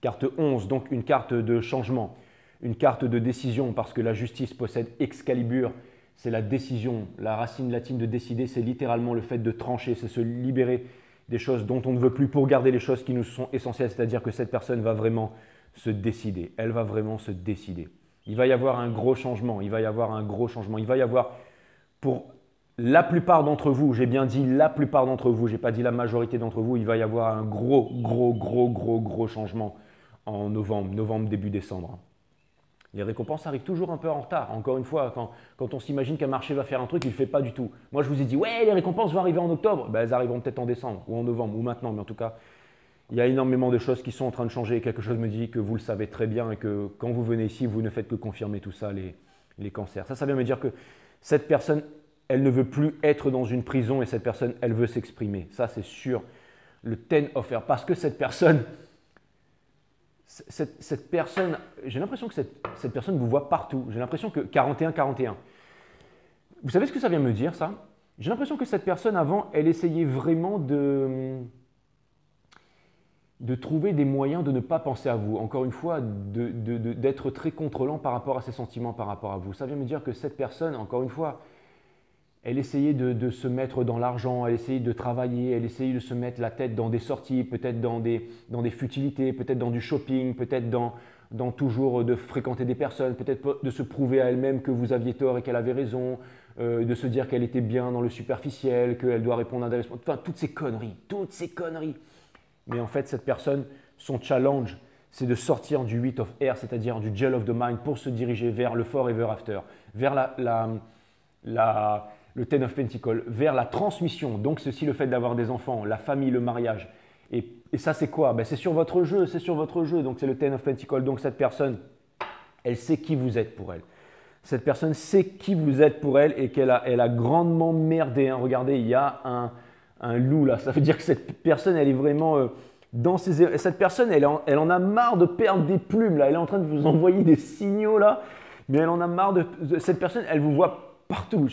carte 11, donc une carte de changement, une carte de décision, parce que la justice possède Excalibur, c'est la décision. La racine latine de décider, c'est littéralement le fait de trancher, c'est se libérer des choses dont on ne veut plus pour garder les choses qui nous sont essentielles, c'est-à-dire que cette personne va vraiment se décider, elle va vraiment se décider. Il va y avoir un gros changement, il va y avoir un gros changement, il va y avoir pour la plupart d'entre vous, j'ai bien dit la plupart d'entre vous, je n'ai pas dit la majorité d'entre vous, il va y avoir un gros changement en novembre, début décembre. Les récompenses arrivent toujours un peu en retard. Encore une fois, quand on s'imagine qu'un marché va faire un truc, il ne le fait pas du tout. Moi, je vous ai dit, ouais, les récompenses vont arriver en octobre. Ben, elles arriveront peut-être en décembre ou en novembre ou maintenant, mais en tout cas, il y a énormément de choses qui sont en train de changer. Quelque chose me dit que vous le savez très bien et que quand vous venez ici, vous ne faites que confirmer tout ça, les cancers. Ça vient me dire que cette personne, elle ne veut plus être dans une prison et cette personne, elle veut s'exprimer. Ça, c'est sûr. Le 10 of Air. Parce que cette personne, j'ai l'impression que cette personne vous voit partout. J'ai l'impression que 41-41. Vous savez ce que ça vient me dire, ça? J'ai l'impression que cette personne, avant, elle essayait vraiment de trouver des moyens de ne pas penser à vous. Encore une fois, d'être très contrôlant par rapport à ses sentiments, par rapport à vous. Ça vient me dire que cette personne, encore une fois, elle essayait de se mettre dans l'argent, elle essayait de travailler, elle essayait de se mettre la tête dans des sorties, peut-être dans des futilités, peut-être dans du shopping, peut-être dans toujours de fréquenter des personnes, peut-être de se prouver à elle-même que vous aviez tort et qu'elle avait raison, de se dire qu'elle était bien dans le superficiel, qu'elle doit répondre à des réponses, enfin toutes ces conneries. Mais en fait, cette personne, son challenge, c'est de sortir du 8 of Air, c'est-à-dire du gel of the mind, pour se diriger vers le forever after, vers le 10 of Pentacles, vers la transmission. Donc ceci, le fait d'avoir des enfants, la famille, le mariage. Et ça, c'est quoi? Ben, c'est sur votre jeu, Donc c'est le 10 of Pentacles. Donc cette personne, elle sait qui vous êtes pour elle. Cette personne sait qui vous êtes pour elle et qu'elle a grandement merdé. Hein. Regardez, il y a un loup là. Ça veut dire que cette personne, elle est vraiment dans ses... Cette personne, elle en a marre de perdre des plumes là. Elle est en train de vous envoyer des signaux là. Mais elle en a marre de... Cette personne, elle vous voit partout.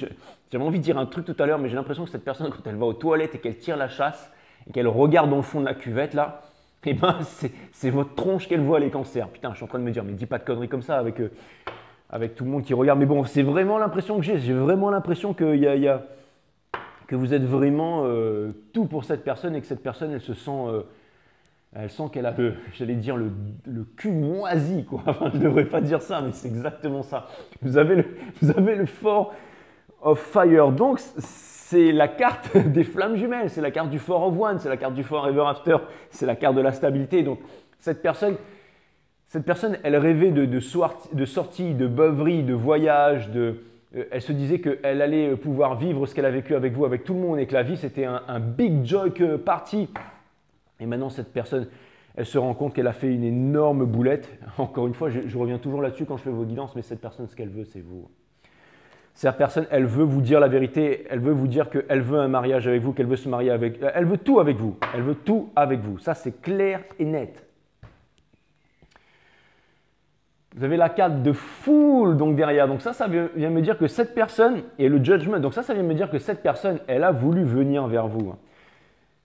J'avais envie de dire un truc tout à l'heure, mais j'ai l'impression que cette personne, quand elle va aux toilettes et qu'elle tire la chasse et qu'elle regarde dans le fond de la cuvette là, eh ben c'est votre tronche qu'elle voit, les cancers. Putain, je suis en train de me dire, mais dis pas de conneries comme ça avec tout le monde qui regarde. Mais bon, c'est vraiment l'impression que j'ai. J'ai vraiment l'impression que vous êtes vraiment tout pour cette personne et que cette personne, elle sent qu'elle a j'allais dire le cul moisi, quoi. Enfin, je ne devrais pas dire ça, mais c'est exactement ça. Vous avez le Four of Fire. Donc, c'est la carte des flammes jumelles, c'est la carte du Four of One, c'est la carte du Forever After, c'est la carte de la stabilité. Donc, cette personne, elle rêvait de sorties, de beuveries, de voyages, elle se disait qu'elle allait pouvoir vivre ce qu'elle a vécu avec vous, avec tout le monde, et que la vie, c'était un big joy party. Et maintenant, cette personne, elle se rend compte qu'elle a fait une énorme boulette. Encore une fois, je reviens toujours là-dessus quand je fais vos guidances, mais cette personne, ce qu'elle veut, c'est vous. Cette personne, elle veut vous dire la vérité, elle veut vous dire qu'elle veut un mariage avec vous, qu'elle veut se marier avec vous. Elle veut tout avec vous. Elle veut tout avec vous. Ça, c'est clair et net. Vous avez la carte de Fool donc derrière. Donc ça vient me dire que cette personne, et le Judgment, donc ça vient me dire que cette personne, elle a voulu venir vers vous.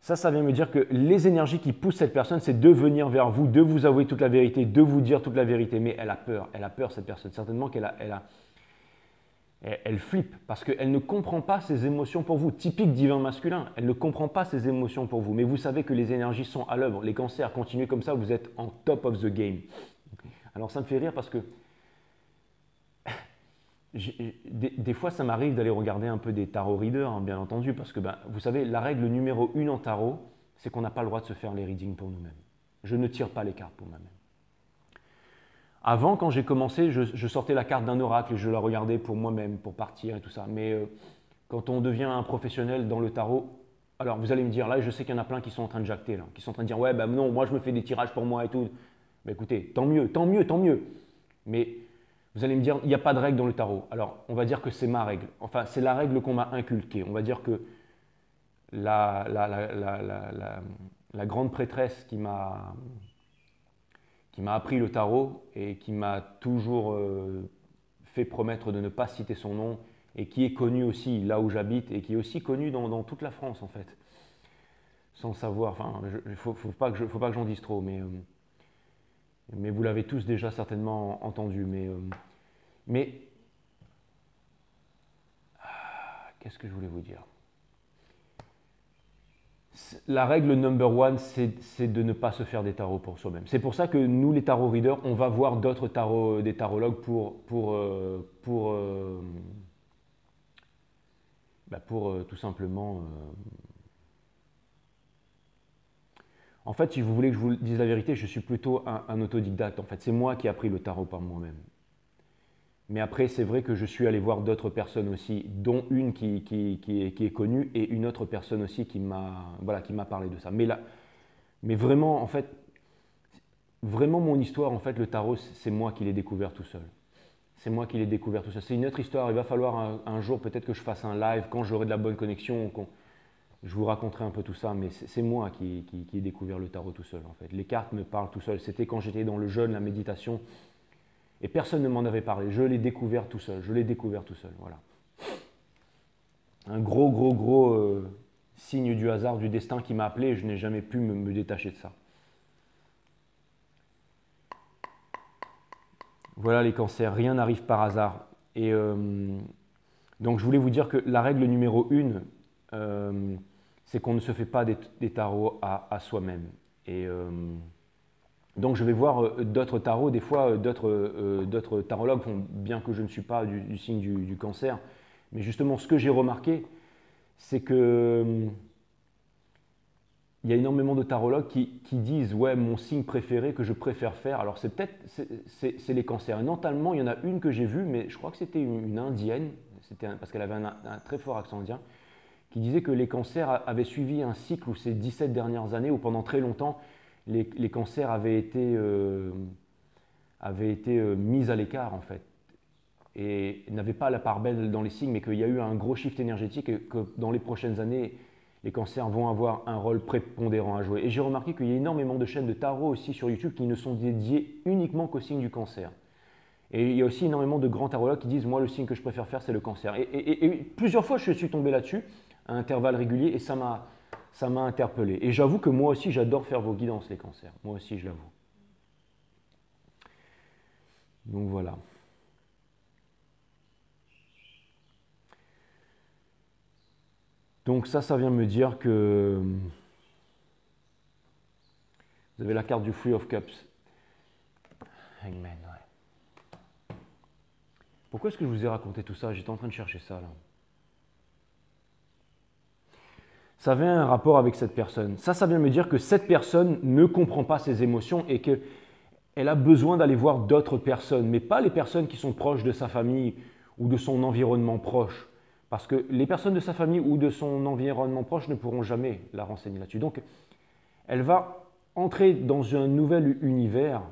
Ça vient me dire que les énergies qui poussent cette personne, c'est de venir vers vous, de vous avouer toute la vérité, de vous dire toute la vérité. Mais elle a peur cette personne. Certainement elle flippe parce qu'elle ne comprend pas ses émotions pour vous. Typique divin masculin, elle ne comprend pas ses émotions pour vous. Mais vous savez que les énergies sont à l'œuvre. Les cancers, continuez comme ça, vous êtes en top of the game. Alors ça me fait rire parce que des fois, ça m'arrive d'aller regarder un peu des tarot readers, hein, bien entendu, parce que vous savez, la règle numéro 1 en tarot, c'est qu'on n'a pas le droit de se faire les readings pour nous-mêmes. Je ne tire pas les cartes pour moi-même. Avant, quand j'ai commencé, je sortais la carte d'un oracle et je la regardais pour moi-même, pour partir et tout ça. Mais quand on devient un professionnel dans le tarot, Alors vous allez me dire, là je sais qu'il y en a plein qui sont en train de jacter, là, qui sont en train de dire, ouais, ben non, moi je me fais des tirages pour moi et tout. Ben écoutez, tant mieux, tant mieux, tant mieux. Mais vous allez me dire, il n'y a pas de règle dans le tarot. Alors on va dire que c'est ma règle. Enfin, c'est la règle qu'on m'a inculquée. On va dire que la grande prêtresse qui m'a appris le tarot et qui m'a toujours fait promettre de ne pas citer son nom et qui est connu aussi là où j'habite et qui est aussi connu dans toute la France en fait. Sans savoir, enfin, il ne faut pas que j'en dise trop, mais vous l'avez tous déjà certainement entendu. Mais qu'est-ce que je voulais vous dire? La règle number one, c'est de ne pas se faire des tarots pour soi-même. C'est pour ça que nous, les tarot readers, on va voir d'autres tarots, des tarologues pour tout simplement. En fait, si vous voulez que je vous dise la vérité, je suis plutôt un autodidacte. En fait, c'est moi qui ai appris le tarot par moi-même. Mais après, c'est vrai que je suis allé voir d'autres personnes aussi, dont une qui est connue et une autre personne aussi qui m'a parlé de ça. Mais vraiment, en fait, vraiment mon histoire, en fait, le tarot, c'est moi qui l'ai découvert tout seul. C'est moi qui l'ai découvert tout seul. C'est une autre histoire. Il va falloir un jour peut-être que je fasse un live quand j'aurai de la bonne connexion. Je vous raconterai un peu tout ça, mais c'est moi qui ai découvert le tarot tout seul, en fait. Les cartes me parlent tout seul. C'était quand j'étais dans le jeûne, la méditation. Et personne ne m'en avait parlé. Je l'ai découvert tout seul. Je l'ai découvert tout seul. Voilà. Un gros signe du hasard, du destin qui m'a appelé et je n'ai jamais pu me détacher de ça. Voilà les cancers. Rien n'arrive par hasard. Et donc je voulais vous dire que la règle numéro 1, c'est qu'on ne se fait pas des tarots à soi-même. Et donc je vais voir d'autres tarots, des fois d'autres tarologues, bien que je ne suis pas du signe du cancer, mais justement ce que j'ai remarqué, c'est que il y a énormément de tarologues qui disent ouais mon signe préféré que je préfère faire, alors c'est les cancers. Et notamment il y en a une que j'ai vue, mais je crois que c'était une indienne, parce qu'elle avait un très fort accent indien, qui disait que les cancers avaient suivi un cycle où ces 17 dernières années, où pendant très longtemps, les cancers avaient été mis à l'écart en fait et n'avaient pas la part belle dans les signes, mais qu'il y a eu un gros shift énergétique et que dans les prochaines années, les cancers vont avoir un rôle prépondérant à jouer. Et j'ai remarqué qu'il y a énormément de chaînes de tarot aussi sur YouTube qui ne sont dédiées uniquement qu'au signe du cancer. Et il y a aussi énormément de grands tarologues qui disent moi le signe que je préfère faire c'est le cancer. Et plusieurs fois je suis tombé là-dessus à intervalles réguliers et ça m'a interpellé. Et j'avoue que moi aussi, j'adore faire vos guidances, les cancers. Moi aussi, je l'avoue. Donc voilà. Donc ça vient me dire que vous avez la carte du Three of Cups. Hangman, ouais. Pourquoi est-ce que je vous ai raconté tout ça? J'étais en train de chercher ça, là. Ça avait un rapport avec cette personne. Ça vient me dire que cette personne ne comprend pas ses émotions et qu'elle a besoin d'aller voir d'autres personnes, mais pas les personnes qui sont proches de sa famille ou de son environnement proche. Parce que les personnes de sa famille ou de son environnement proche ne pourront jamais la renseigner là-dessus. Donc, elle va entrer dans un nouvel univers.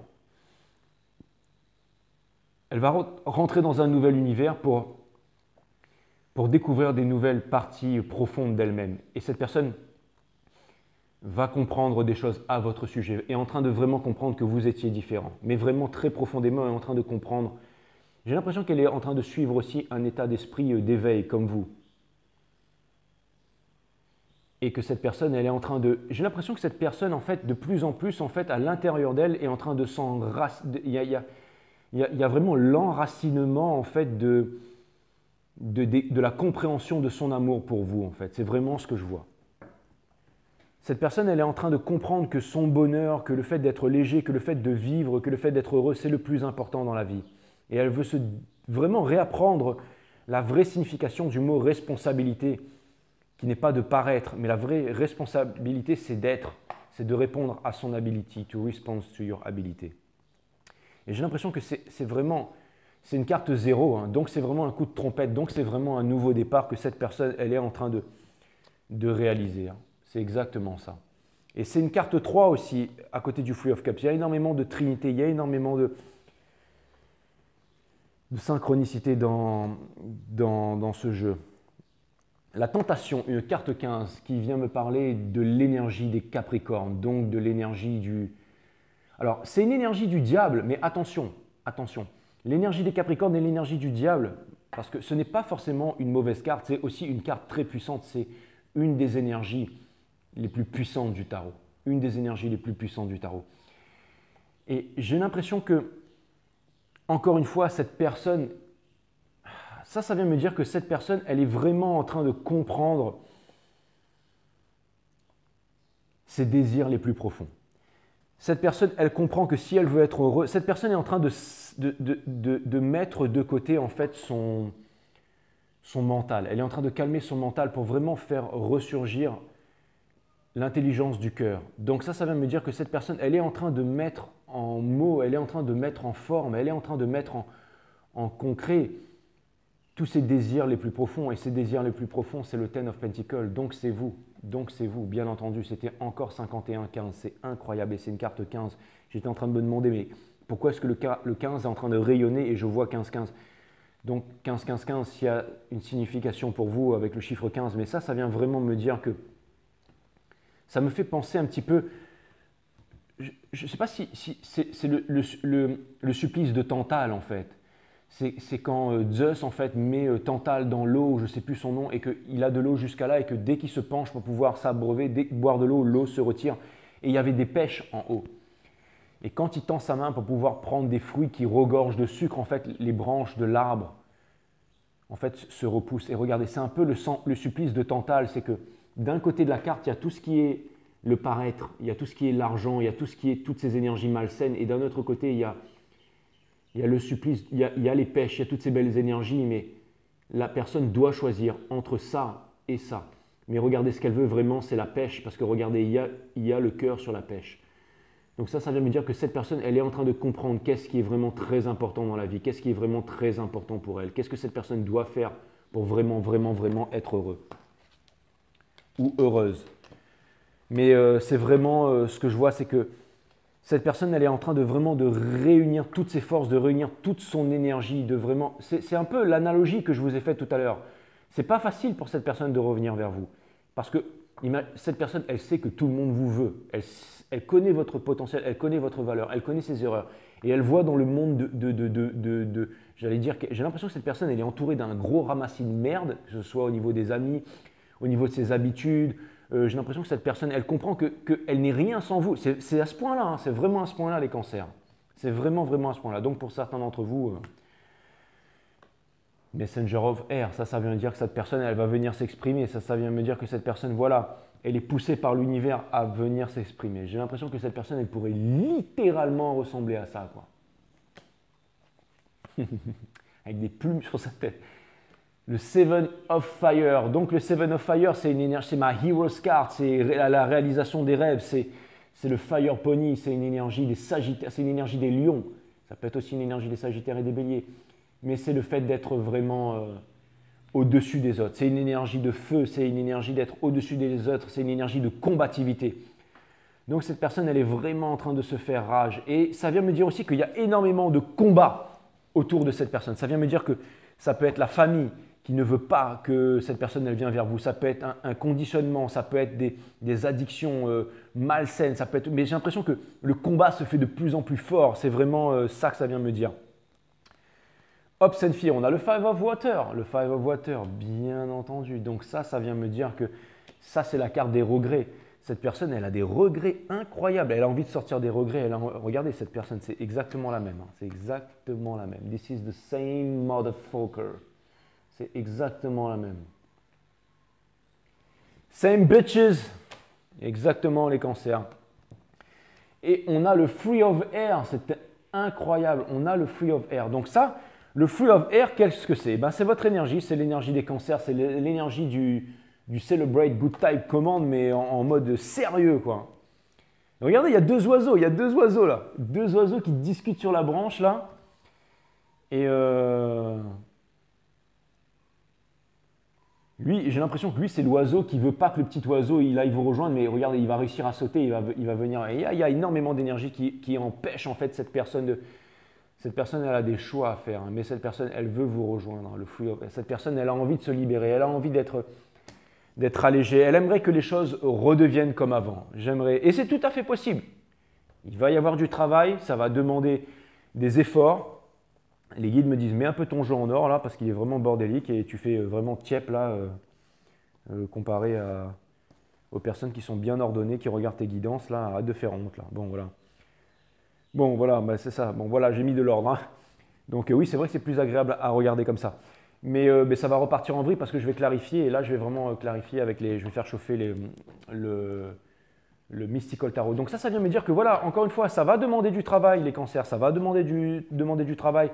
Elle va rentrer dans un nouvel univers pour découvrir des nouvelles parties profondes d'elle-même. Et cette personne va comprendre des choses à votre sujet, est en train de vraiment comprendre que vous étiez différent, mais vraiment très profondément, elle est en train de comprendre. J'ai l'impression qu'elle est en train de suivre aussi un état d'esprit d'éveil comme vous. Et que cette personne, elle est en train de... J'ai l'impression que cette personne, en fait, de plus en plus, en fait, à l'intérieur d'elle, est en train de s'enraciner. Il y a vraiment l'enracinement, en fait, de la compréhension de son amour pour vous, en fait. C'est vraiment ce que je vois. Cette personne, elle est en train de comprendre que son bonheur, que le fait d'être léger, que le fait de vivre, que le fait d'être heureux, c'est le plus important dans la vie. Et elle veut vraiment réapprendre la vraie signification du mot responsabilité, qui n'est pas de paraître, mais la vraie responsabilité, c'est d'être, c'est de répondre à son ability, to respond to your ability. Et j'ai l'impression que c'est vraiment, c'est une carte 0, hein, donc c'est vraiment un coup de trompette, donc c'est vraiment un nouveau départ que cette personne, elle est en train de réaliser, hein. C'est exactement ça. Et c'est une carte 3 aussi, à côté du Three of Cups. Il y a énormément de trinité, il y a énormément de synchronicité dans ce jeu. La tentation, une carte 15 qui vient me parler de l'énergie des Capricornes, donc de l'énergie du... Alors, c'est une énergie du diable, mais attention, attention. L'énergie des Capricornes et l'énergie du diable, parce que ce n'est pas forcément une mauvaise carte, c'est aussi une carte très puissante, c'est une des énergies les plus puissantes du tarot. Une des énergies les plus puissantes du tarot. Et j'ai l'impression que, encore une fois, cette personne, ça vient me dire que cette personne, elle est vraiment en train de comprendre ses désirs les plus profonds. Cette personne, elle comprend que si elle veut être heureuse, cette personne est en train de mettre de côté en fait son mental. Elle est en train de calmer son mental pour vraiment faire ressurgir l'intelligence du cœur. Donc ça vient me dire que cette personne, elle est en train de mettre en mots, elle est en train de mettre en forme, elle est en train de mettre en concret tous ses désirs les plus profonds. Et ces désirs les plus profonds, c'est le Ten of Pentacles. Donc c'est vous. Donc c'est vous, bien entendu. C'était encore 51-15. C'est incroyable et c'est une carte 15. J'étais en train de me demander, mais pourquoi est-ce que le 15 est en train de rayonner et je vois 15-15 ? Donc 15-15-15, s'il y a une signification pour vous avec le chiffre 15. Mais ça vient vraiment me dire que ça me fait penser un petit peu, je ne sais pas si c'est le supplice de Tantale en fait. C'est quand Zeus en fait met Tantale dans l'eau, je ne sais plus son nom, et qu'il a de l'eau jusqu'à là et que dès qu'il se penche pour pouvoir s'abreuver, dès qu'il boit de l'eau, l'eau se retire. Et il y avait des pêches en haut. Et quand il tend sa main pour pouvoir prendre des fruits qui regorgent de sucre, en fait, les branches de l'arbre en fait, se repoussent. Et regardez, c'est un peu le supplice de Tantale, c'est que d'un côté de la carte, il y a tout ce qui est le paraître, il y a tout ce qui est l'argent, il y a tout ce qui est toutes ces énergies malsaines. Et d'un autre côté, il y a le supplice, il y a les pêches, il y a toutes ces belles énergies, mais la personne doit choisir entre ça et ça. Mais regardez, ce qu'elle veut vraiment, c'est la pêche, parce que regardez, il y a le cœur sur la pêche. Donc ça vient me dire que cette personne, elle est en train de comprendre qu'est-ce qui est vraiment très important dans la vie, qu'est-ce qui est vraiment très important pour elle, qu'est-ce que cette personne doit faire pour vraiment, vraiment, vraiment être heureux ou heureuse. Mais c'est vraiment ce que je vois, c'est que cette personne, elle est en train de vraiment de réunir toutes ses forces, de réunir toute son énergie, de vraiment… C'est un peu l'analogie que je vous ai faite tout à l'heure. Ce n'est pas facile pour cette personne de revenir vers vous. Parce que cette personne, elle sait que tout le monde vous veut. Elle connaît votre potentiel, elle connaît votre valeur, elle connaît ses erreurs. Et elle voit dans le monde j'allais dire, j'ai l'impression que cette personne, elle est entourée d'un gros ramassis de merde, que ce soit au niveau des amis, au niveau de ses habitudes. J'ai l'impression que cette personne, elle comprend qu'elle n'est rien sans vous. C'est à ce point-là, hein, c'est vraiment à ce point-là les cancers. C'est vraiment, vraiment à ce point-là. Donc pour certains d'entre vous, Messenger of Air, ça vient dire que cette personne, elle va venir s'exprimer. Ça vient me dire que cette personne, voilà, elle est poussée par l'univers à venir s'exprimer. J'ai l'impression que cette personne, elle pourrait littéralement ressembler à ça, quoi. Avec des plumes sur sa tête. Le Seven of Fire. Donc le Seven of Fire, c'est une énergie, c'est ma Hero's Card, c'est la réalisation des rêves, c'est le Fire Pony, c'est une énergie des Sagittaires, c'est une énergie des Lions. Ça peut être aussi une énergie des Sagittaires et des Béliers. Mais c'est le fait d'être vraiment au-dessus des autres. C'est une énergie de feu, c'est une énergie d'être au-dessus des autres, c'est une énergie de combativité. Donc cette personne, elle est vraiment en train de se faire rage. Et ça vient me dire aussi qu'il y a énormément de combats autour de cette personne. Ça vient me dire que ça peut être la famille qui ne veut pas que cette personne elle vienne vers vous. Ça peut être un conditionnement, ça peut être des addictions malsaines, ça peut être… mais j'ai l'impression que le combat se fait de plus en plus fort. C'est vraiment ça que ça vient me dire. Hop, and Fear, on a le Five of Water. Le Five of Water, bien entendu. Donc ça vient me dire que ça, c'est la carte des regrets. Cette personne, elle a des regrets incroyables. Elle a envie de sortir des regrets. Regardez, cette personne, c'est exactement la même. Hein. C'est exactement la même. This is the same motherfucker. C'est exactement la même. Same bitches. Exactement les cancers. Et on a le Free of Air. C'était incroyable. On a le Free of Air. Donc ça, le Free of Air, qu'est-ce que c'est? Ben, c'est votre énergie. C'est l'énergie des cancers. C'est l'énergie du Celebrate Good Type Command, mais en mode sérieux, quoi. Regardez, il y a deux oiseaux. Il y a deux oiseaux, là. Deux oiseaux qui discutent sur la branche, là. Et… Lui, j'ai l'impression que lui, c'est l'oiseau qui veut pas que le petit oiseau il aille vous rejoindre, mais regarde, il va réussir à sauter, il va venir. Et il y a énormément d'énergie qui empêche en fait cette personne de. Cette personne, elle a des choix à faire, hein, mais cette personne, elle veut vous rejoindre. Cette personne, elle a envie de se libérer, elle a envie d'être allégée, elle aimerait que les choses redeviennent comme avant. Et c'est tout à fait possible. Il va y avoir du travail, ça va demander des efforts. Les guides me disent, mets un peu ton jeu en or là, parce qu'il est vraiment bordélique et tu fais vraiment tiep là, comparé aux personnes qui sont bien ordonnées, qui regardent tes guidances là, arrête de faire honte là. Bon voilà. Bon voilà, bah, c'est ça. Bon voilà, j'ai mis de l'ordre, hein. Donc oui, c'est vrai que c'est plus agréable à regarder comme ça. Mais ça va repartir en vrille parce que je vais clarifier. Et là, je vais vraiment clarifier avec les. Je vais faire chauffer le Mystical Tarot. Donc ça vient me dire que voilà, encore une fois, ça va demander du travail, les cancers. Ça va demander du travail.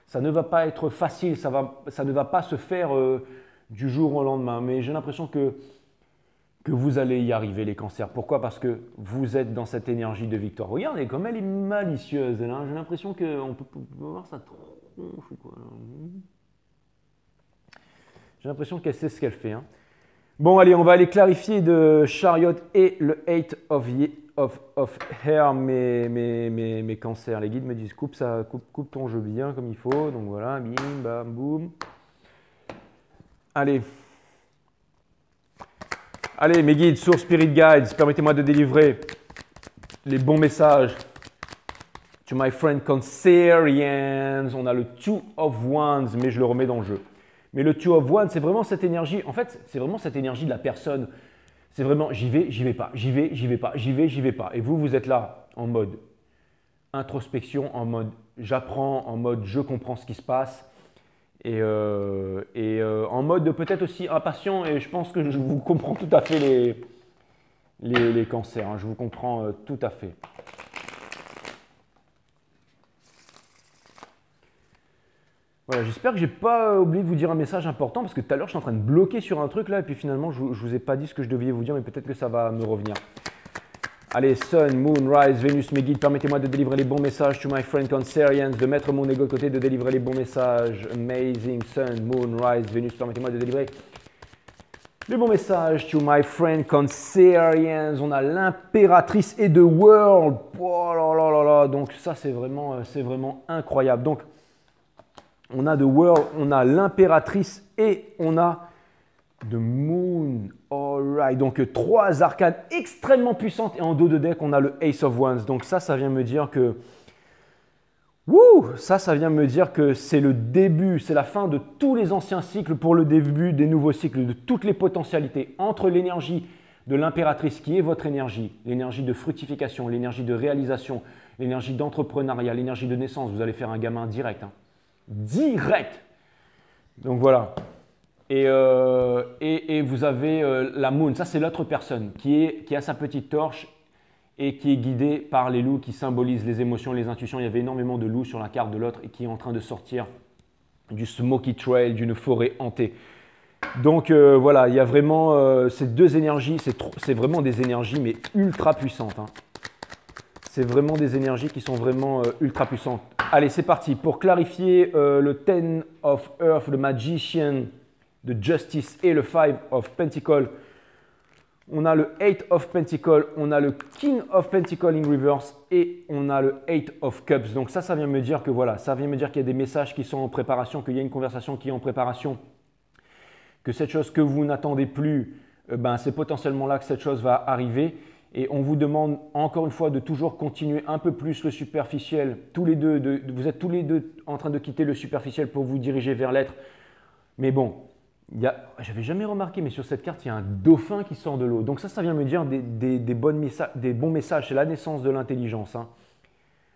Ça ne va pas être facile. Ça ne va pas se faire du jour au lendemain. Mais j'ai l'impression que vous allez y arriver, les cancers. Pourquoi? Parce que vous êtes dans cette énergie de victoire. Regardez comme elle est malicieuse. Hein. J'ai l'impression qu'on peut voir sa tronche ou quoi. J'ai l'impression qu'elle sait ce qu'elle fait. Hein. Bon, allez, on va aller clarifier de Chariot et le 8 of Hair, mes cancers. Les guides me disent coupe ton jeu bien comme il faut. Donc voilà, bim, bam, boum. Allez. Allez, mes guides, Source Spirit Guides, permettez-moi de délivrer les bons messages. To my friend Cancerians, on a le Two of Wands, mais je le remets dans le jeu. Mais le Two of Wands, c'est vraiment cette énergie, en fait, c'est vraiment cette énergie de la personne. C'est vraiment j'y vais pas, j'y vais pas, j'y vais pas. Et vous êtes là en mode introspection, en mode j'apprends, en mode je comprends ce qui se passe. Et en mode peut-être aussi impatient, et je pense que je vous comprends tout à fait les cancers, hein, je vous comprends tout à fait. Voilà, j'espère que j'ai pas oublié de vous dire un message important, parce que tout à l'heure je suis en train de bloquer sur un truc là, et puis finalement je vous ai pas dit ce que je devais vous dire, mais peut-être que ça va me revenir. Allez, Sun, Moon, Rise, Vénus, mes guides, permettez-moi de délivrer les bons messages to my friend Cancerians, de mettre mon ego de côté, de délivrer les bons messages. Amazing, Sun, Moon, Rise, Vénus, permettez-moi de délivrer les bons messages to my friend Cancerians. On a l'impératrice et The World. Oh là là là là, donc ça c'est vraiment incroyable. Donc on a The World, on a l'impératrice et on a The Moon. Alright, donc trois arcanes extrêmement puissantes et en dos de deck, on a le Ace of Wands. Donc ça vient me dire que ça vient me dire que c'est le début, c'est la fin de tous les anciens cycles pour le début des nouveaux cycles, de toutes les potentialités entre l'énergie de l'impératrice qui est votre énergie, l'énergie de fructification, l'énergie de réalisation, l'énergie d'entrepreneuriat, l'énergie de naissance. Vous allez faire un gamin direct. Hein. Direct. Donc voilà. Et vous avez la Moon, ça c'est l'autre personne qui a sa petite torche et qui est guidée par les loups qui symbolisent les émotions, les intuitions. Il y avait énormément de loups sur la carte de l'autre et qui est en train de sortir du Smoky Trail, d'une forêt hantée. Donc voilà, il y a vraiment ces deux énergies, c'est vraiment des énergies mais ultra puissantes. Hein. C'est vraiment des énergies qui sont vraiment ultra puissantes. Allez, c'est parti. Pour clarifier le Ten of Earth, le Magician de Justice et le Five of Pentacles, on a le Eight of Pentacles, on a le King of Pentacles in reverse et on a le Eight of Cups. Donc ça vient me dire que voilà, ça vient me dire qu'il y a des messages qui sont en préparation, qu'il y a une conversation qui est en préparation, que cette chose que vous n'attendez plus, c'est potentiellement là que cette chose va arriver. Et on vous demande encore une fois de toujours continuer un peu plus le superficiel. Tous les deux, vous êtes tous les deux en train de quitter le superficiel pour vous diriger vers l'être. Mais bon, j'avais jamais remarqué, mais sur cette carte, il y a un dauphin qui sort de l'eau. Donc ça vient me dire des bons messages. C'est la naissance de l'intelligence. Hein.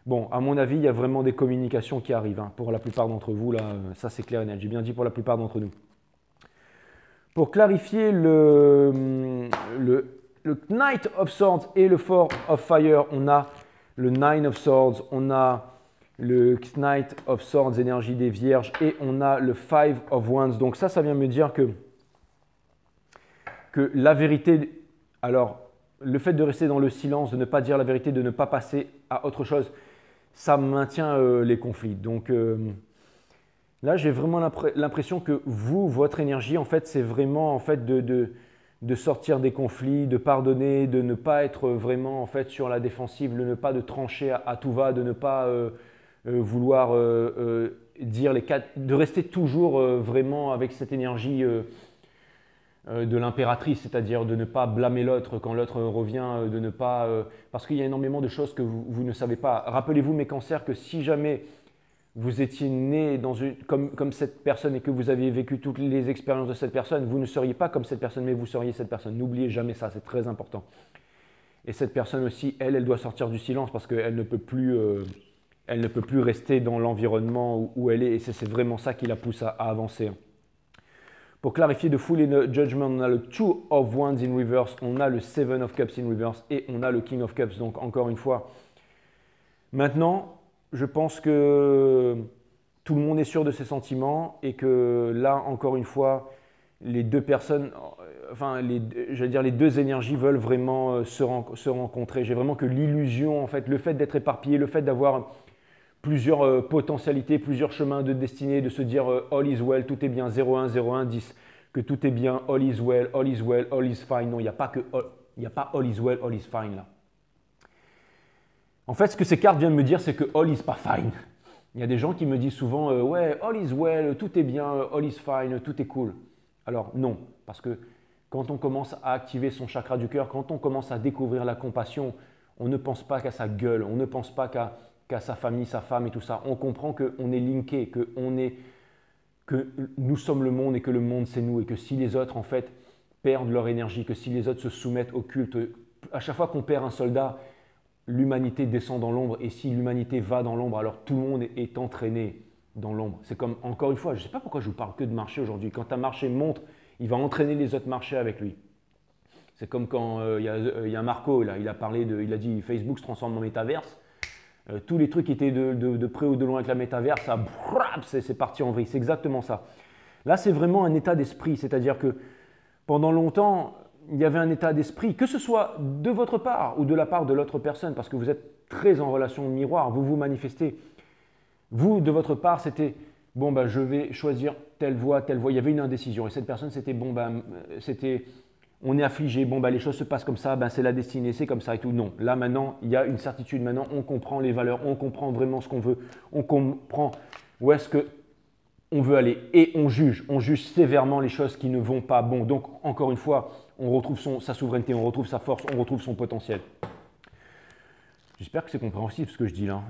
Bon, à mon avis, il y a vraiment des communications qui arrivent. Hein. Pour la plupart d'entre vous, là, ça c'est clair et net. J'ai bien dit pour la plupart d'entre nous. Pour clarifier le Knight of Swords et le Four of Fire, on a le Nine of Swords, on a le Knight of Swords, énergie des vierges, et on a le Five of Wands. Donc ça vient me dire que la vérité, alors le fait de rester dans le silence, de ne pas dire la vérité, de ne pas passer à autre chose, ça maintient les conflits. Donc Là, j'ai vraiment l'impression que vous, votre énergie, en fait, c'est vraiment en fait, de sortir des conflits, de pardonner, de ne pas être vraiment en fait, sur la défensive, de ne pas de trancher à tout va, de ne pas vouloir dire de rester toujours vraiment avec cette énergie de l'impératrice, c'est-à-dire de ne pas blâmer l'autre quand l'autre revient, de ne pas… parce qu'il y a énormément de choses que vous ne savez pas. Rappelez-vous, mes cancers, que si jamais vous étiez né comme cette personne et que vous aviez vécu toutes les expériences de cette personne, vous ne seriez pas comme cette personne, mais vous seriez cette personne. N'oubliez jamais ça, c'est très important. Et cette personne aussi, elle doit sortir du silence parce qu'elle ne peut plus, elle ne peut plus rester dans l'environnement où elle est. Et c'est vraiment ça qui la pousse à avancer. Pour clarifier de Full Judgment, on a le Two of Wands in reverse, on a le Seven of Cups in reverse et on a le King of Cups. Donc encore une fois, maintenant, je pense que tout le monde est sûr de ses sentiments et que là, encore une fois, les deux personnes, enfin, j'allais dire les deux énergies veulent vraiment se rencontrer. J'ai vraiment que l'illusion, en fait, le fait d'être éparpillé, le fait d'avoir plusieurs potentialités, plusieurs chemins de destinée, de se dire all is well, tout est bien, 01, 01, 10, que tout est bien, all is well, all is well, all is fine. Non, il n'y a pas all is well, all is fine là. En fait, ce que ces cartes viennent me dire, c'est que all is pas fine. Il y a des gens qui me disent souvent ouais, all is well, tout est bien, all is fine, tout est cool. Alors non, parce que quand on commence à activer son chakra du cœur, quand on commence à découvrir la compassion, on ne pense pas qu'à sa gueule, on ne pense pas qu'à sa famille, sa femme et tout ça. On comprend qu'on est linké, que nous sommes le monde et que le monde c'est nous et que si les autres en fait perdent leur énergie, que si les autres se soumettent au culte, à chaque fois qu'on perd un soldat, l'humanité descend dans l'ombre et si l'humanité va dans l'ombre, alors tout le monde est entraîné dans l'ombre. C'est comme, encore une fois, je ne sais pas pourquoi je vous parle que de marché aujourd'hui. Quand un marché monte, il va entraîner les autres marchés avec lui. C'est comme quand il y a Marco, là, il a dit Facebook se transforme en métaverse. Tous les trucs qui étaient de près ou de loin avec la métaverse, c'est parti en vrille. C'est exactement ça. Là, c'est vraiment un état d'esprit. C'est-à-dire que pendant longtemps, il y avait un état d'esprit, que ce soit de votre part ou de la part de l'autre personne, parce que vous êtes très en relation miroir, vous vous manifestez. Vous, de votre part, c'était bon, bah, je vais choisir telle voie, telle voie. Il y avait une indécision. Et cette personne, c'était bon, bah, on est affligé, bon, bah, les choses se passent comme ça, bah, c'est la destinée, c'est comme ça et tout. Non, là maintenant, il y a une certitude. Maintenant, on comprend les valeurs, on comprend vraiment ce qu'on veut, on comprend où est-ce que on veut aller et on juge sévèrement les choses qui ne vont pas. Bon, donc encore une fois, on retrouve sa souveraineté, on retrouve sa force, on retrouve son potentiel. J'espère que c'est compréhensible ce que je dis là.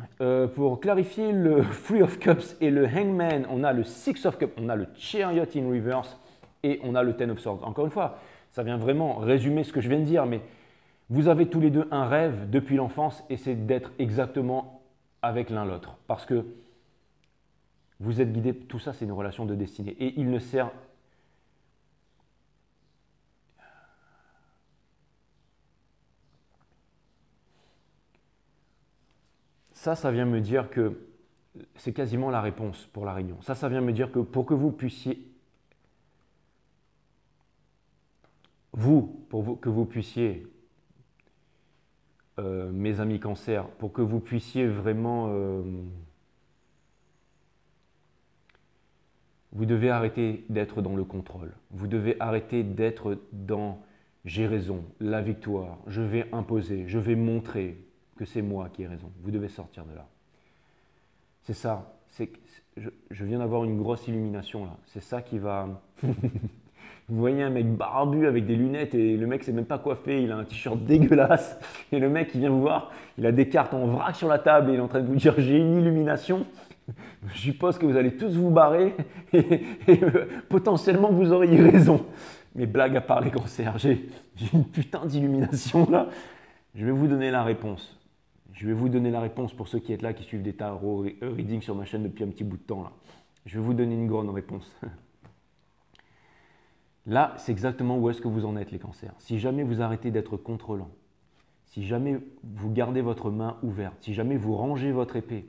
Pour clarifier le Three of Cups et le Hangman, on a le Six of Cups, on a le Chariot in reverse et on a le Ten of Swords. Encore une fois, ça vient vraiment résumer ce que je viens de dire, mais vous avez tous les deux un rêve depuis l'enfance et c'est d'être exactement avec l'un l'autre. Parce que vous êtes guidés, tout ça c'est une relation de destinée et il ne sert… Ça vient me dire que c'est quasiment la réponse pour la réunion. Ça vient me dire que pour que vous puissiez, mes amis cancers, pour que vous puissiez vraiment… vous devez arrêter d'être dans le contrôle. Vous devez arrêter d'être dans « j'ai raison, la victoire, je vais imposer, je vais montrer ». Que c'est moi qui ai raison. Vous devez sortir de là. C'est ça. Je viens d'avoir une grosse illumination là. C'est ça qui va… Vous voyez un mec barbu avec des lunettes et le mec sait même pas coiffé, il a un t-shirt dégueulasse et le mec il vient vous voir, il a des cartes en vrac sur la table et il est en train de vous dire j'ai une illumination. Je suppose que vous allez tous vous barrer et potentiellement vous auriez raison. Mais blague à part les cancers, j'ai une putain d'illumination là. Je vais vous donner la réponse. Je vais vous donner la réponse pour ceux qui êtes là, qui suivent des tarot reading sur ma chaîne depuis un petit bout de temps. Là. Je vais vous donner une grande réponse. Là, c'est exactement où est-ce que vous en êtes les cancers. Si jamais vous arrêtez d'être contrôlant, si jamais vous gardez votre main ouverte, si jamais vous rangez votre épée,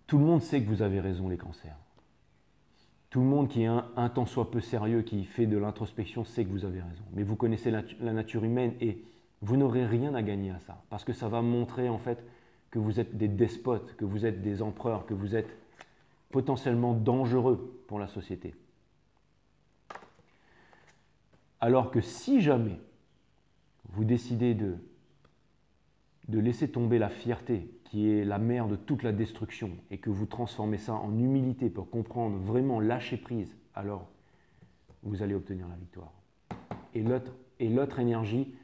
tout le monde sait que vous avez raison les cancers. Tout le monde qui est un tant soit peu sérieux, qui fait de l'introspection, sait que vous avez raison. Mais vous connaissez la nature humaine et vous n'aurez rien à gagner à ça. Parce que ça va montrer en fait que vous êtes des despotes, que vous êtes des empereurs, que vous êtes potentiellement dangereux pour la société. Alors que si jamais vous décidez de laisser tomber la fierté qui est la mère de toute la destruction et que vous transformez ça en humilité pour comprendre, vraiment lâcher prise, alors vous allez obtenir la victoire. Et l'autre énergie,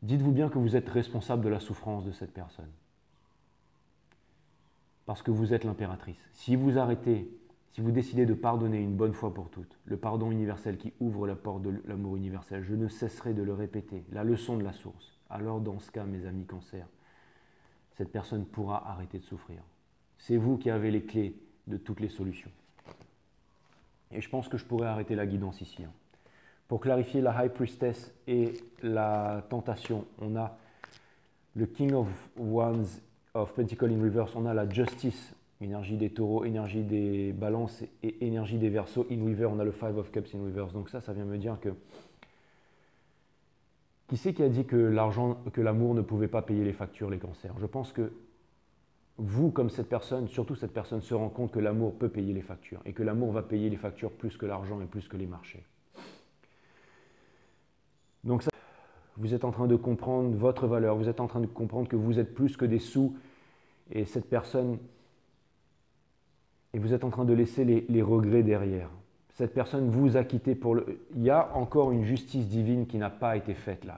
dites-vous bien que vous êtes responsable de la souffrance de cette personne. Parce que vous êtes l'impératrice. Si vous arrêtez, si vous décidez de pardonner une bonne fois pour toutes, le pardon universel qui ouvre la porte de l'amour universel, je ne cesserai de le répéter, la leçon de la source. Alors dans ce cas, mes amis Cancer, cette personne pourra arrêter de souffrir. C'est vous qui avez les clés de toutes les solutions. Et je pense que je pourrais arrêter la guidance ici. Pour clarifier la High Priestess et la tentation, on a le King of Wands of Pentacle in Reverse, on a la Justice, énergie des taureaux, énergie des balances et énergie des verseaux in reverse, on a le Five of Cups in Reverse. Donc ça vient me dire que qui c'est qui a dit que l'amour ne pouvait pas payer les factures, les cancers? Je pense que vous, comme cette personne, surtout cette personne, se rend compte que l'amour peut payer les factures et que l'amour va payer les factures plus que l'argent et plus que les marchés. Donc ça, vous êtes en train de comprendre votre valeur, vous êtes en train de comprendre que vous êtes plus que des sous et cette personne, et vous êtes en train de laisser les regrets derrière. Cette personne vous a quitté pour le... Il y a encore une justice divine qui n'a pas été faite là.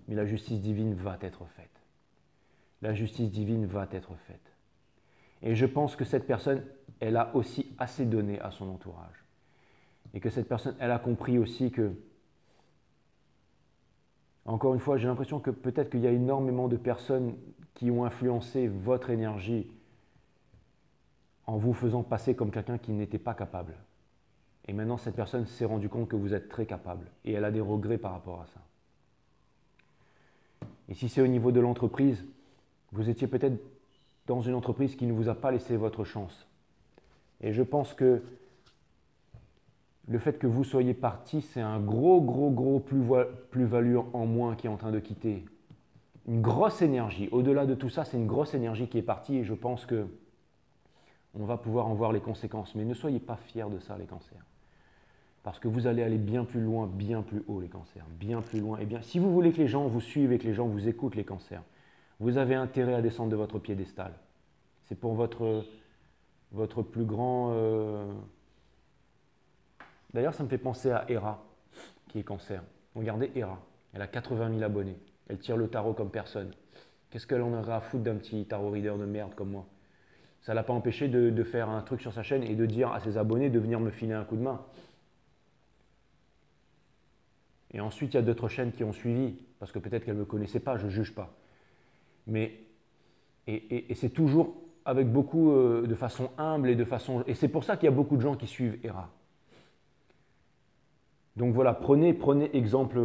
Mais la justice divine va être faite. La justice divine va être faite. Et je pense que cette personne, elle a aussi assez donné à son entourage. Et que cette personne, elle a compris aussi que, encore une fois, j'ai l'impression que peut-être qu'il y a énormément de personnes qui ont influencé votre énergie en vous faisant passer comme quelqu'un qui n'était pas capable. Et maintenant, cette personne s'est rendue compte que vous êtes très capable et elle a des regrets par rapport à ça. Et si c'est au niveau de l'entreprise, vous étiez peut-être dans une entreprise qui ne vous a pas laissé votre chance. Et je pense que le fait que vous soyez parti, c'est un gros plus-value en moins qui est en train de quitter. Une grosse énergie. Au-delà de tout ça, c'est une grosse énergie qui est partie et je pense que on va pouvoir en voir les conséquences. Mais ne soyez pas fiers de ça, les cancers. Parce que vous allez aller bien plus loin, bien plus haut, les cancers. Bien plus loin. Et bien, si vous voulez que les gens vous suivent et que les gens vous écoutent, les cancers, vous avez intérêt à descendre de votre piédestal. C'est pour votre plus grand... D'ailleurs, ça me fait penser à Hera, qui est cancer. Regardez Hera, elle a 80 000 abonnés. Elle tire le tarot comme personne. Qu'est-ce qu'elle en aurait à foutre d'un petit tarot reader de merde comme moi? Ça ne l'a pas empêché de faire un truc sur sa chaîne et de dire à ses abonnés de venir me filer un coup de main. Et ensuite, il y a d'autres chaînes qui ont suivi, parce que peut-être qu'elles ne me connaissaient pas, je ne juge pas. Mais, et c'est toujours avec beaucoup de façon humble et c'est pour ça qu'il y a beaucoup de gens qui suivent Hera. Donc voilà, prenez exemple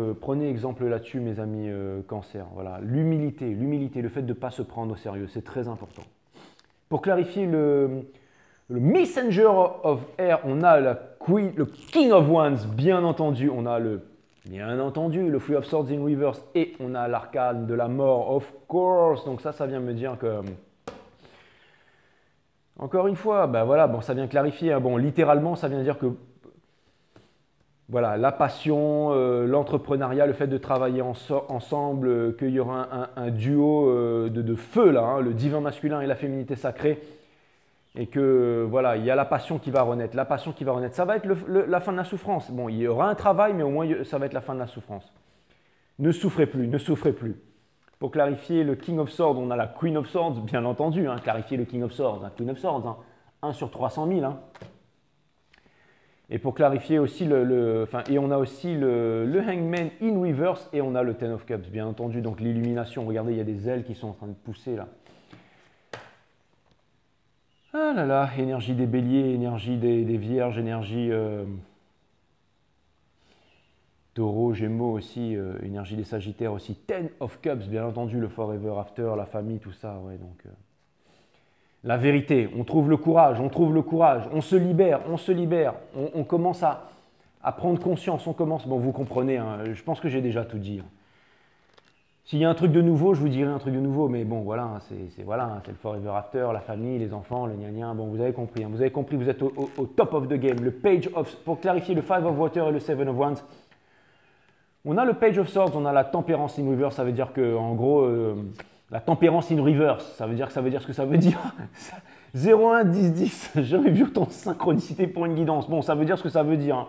là-dessus, mes amis cancer. Voilà, l'humilité, le fait de ne pas se prendre au sérieux, c'est très important. Pour clarifier le Messenger of Air, on a le King of Wands, bien entendu. On a le Three of Swords in Reverse et on a l'arcane de la mort, of course. Donc ça vient me dire que... Encore une fois, ben voilà, bon, ça vient clarifier. Hein. Bon, littéralement, ça vient dire que voilà, la passion, l'entrepreneuriat, le fait de travailler ensemble, qu'il y aura un duo de feu là, hein, le divin masculin et la féminité sacrée, et que voilà, il y a la passion qui va renaître. La passion qui va renaître, ça va être la fin de la souffrance. Bon, il y aura un travail, mais au moins ça va être la fin de la souffrance. Ne souffrez plus, ne souffrez plus. Pour clarifier le King of Swords, on a la Queen of Swords, bien entendu. Hein, clarifier le King of Swords, la Queen of Swords, hein, 1 sur 300 000. Hein. Et pour clarifier aussi, et on a aussi le Hangman in Reverse et on a le Ten of Cups, bien entendu. Donc l'illumination, regardez, il y a des ailes qui sont en train de pousser là. Ah là là, énergie des béliers, énergie des vierges, énergie taureau, gémeaux aussi, énergie des sagittaires aussi. Ten of Cups, bien entendu, le Forever After, la famille, tout ça. Ouais, donc, la vérité, on trouve le courage, on se libère, on commence à prendre conscience, bon vous comprenez, hein, je pense que j'ai déjà tout dit. S'il y a un truc de nouveau, je vous dirai un truc de nouveau. Mais bon, voilà, voilà, c'est le Forever After, la famille, les enfants, le gna-gna. Bon, vous avez compris. Vous avez compris, vous êtes au top of the game. Le Page of... Pour clarifier, le Five of Water et le Seven of Wands. On a le Page of Swords, on a la Tempérance in Reverse. Ça veut dire que, en gros, la Tempérance in Reverse, ça veut dire ce que ça veut dire. 0, 1, 10, 10. J'ai jamais vu autant de synchronicité pour une guidance. Bon, ça veut dire ce que ça veut dire.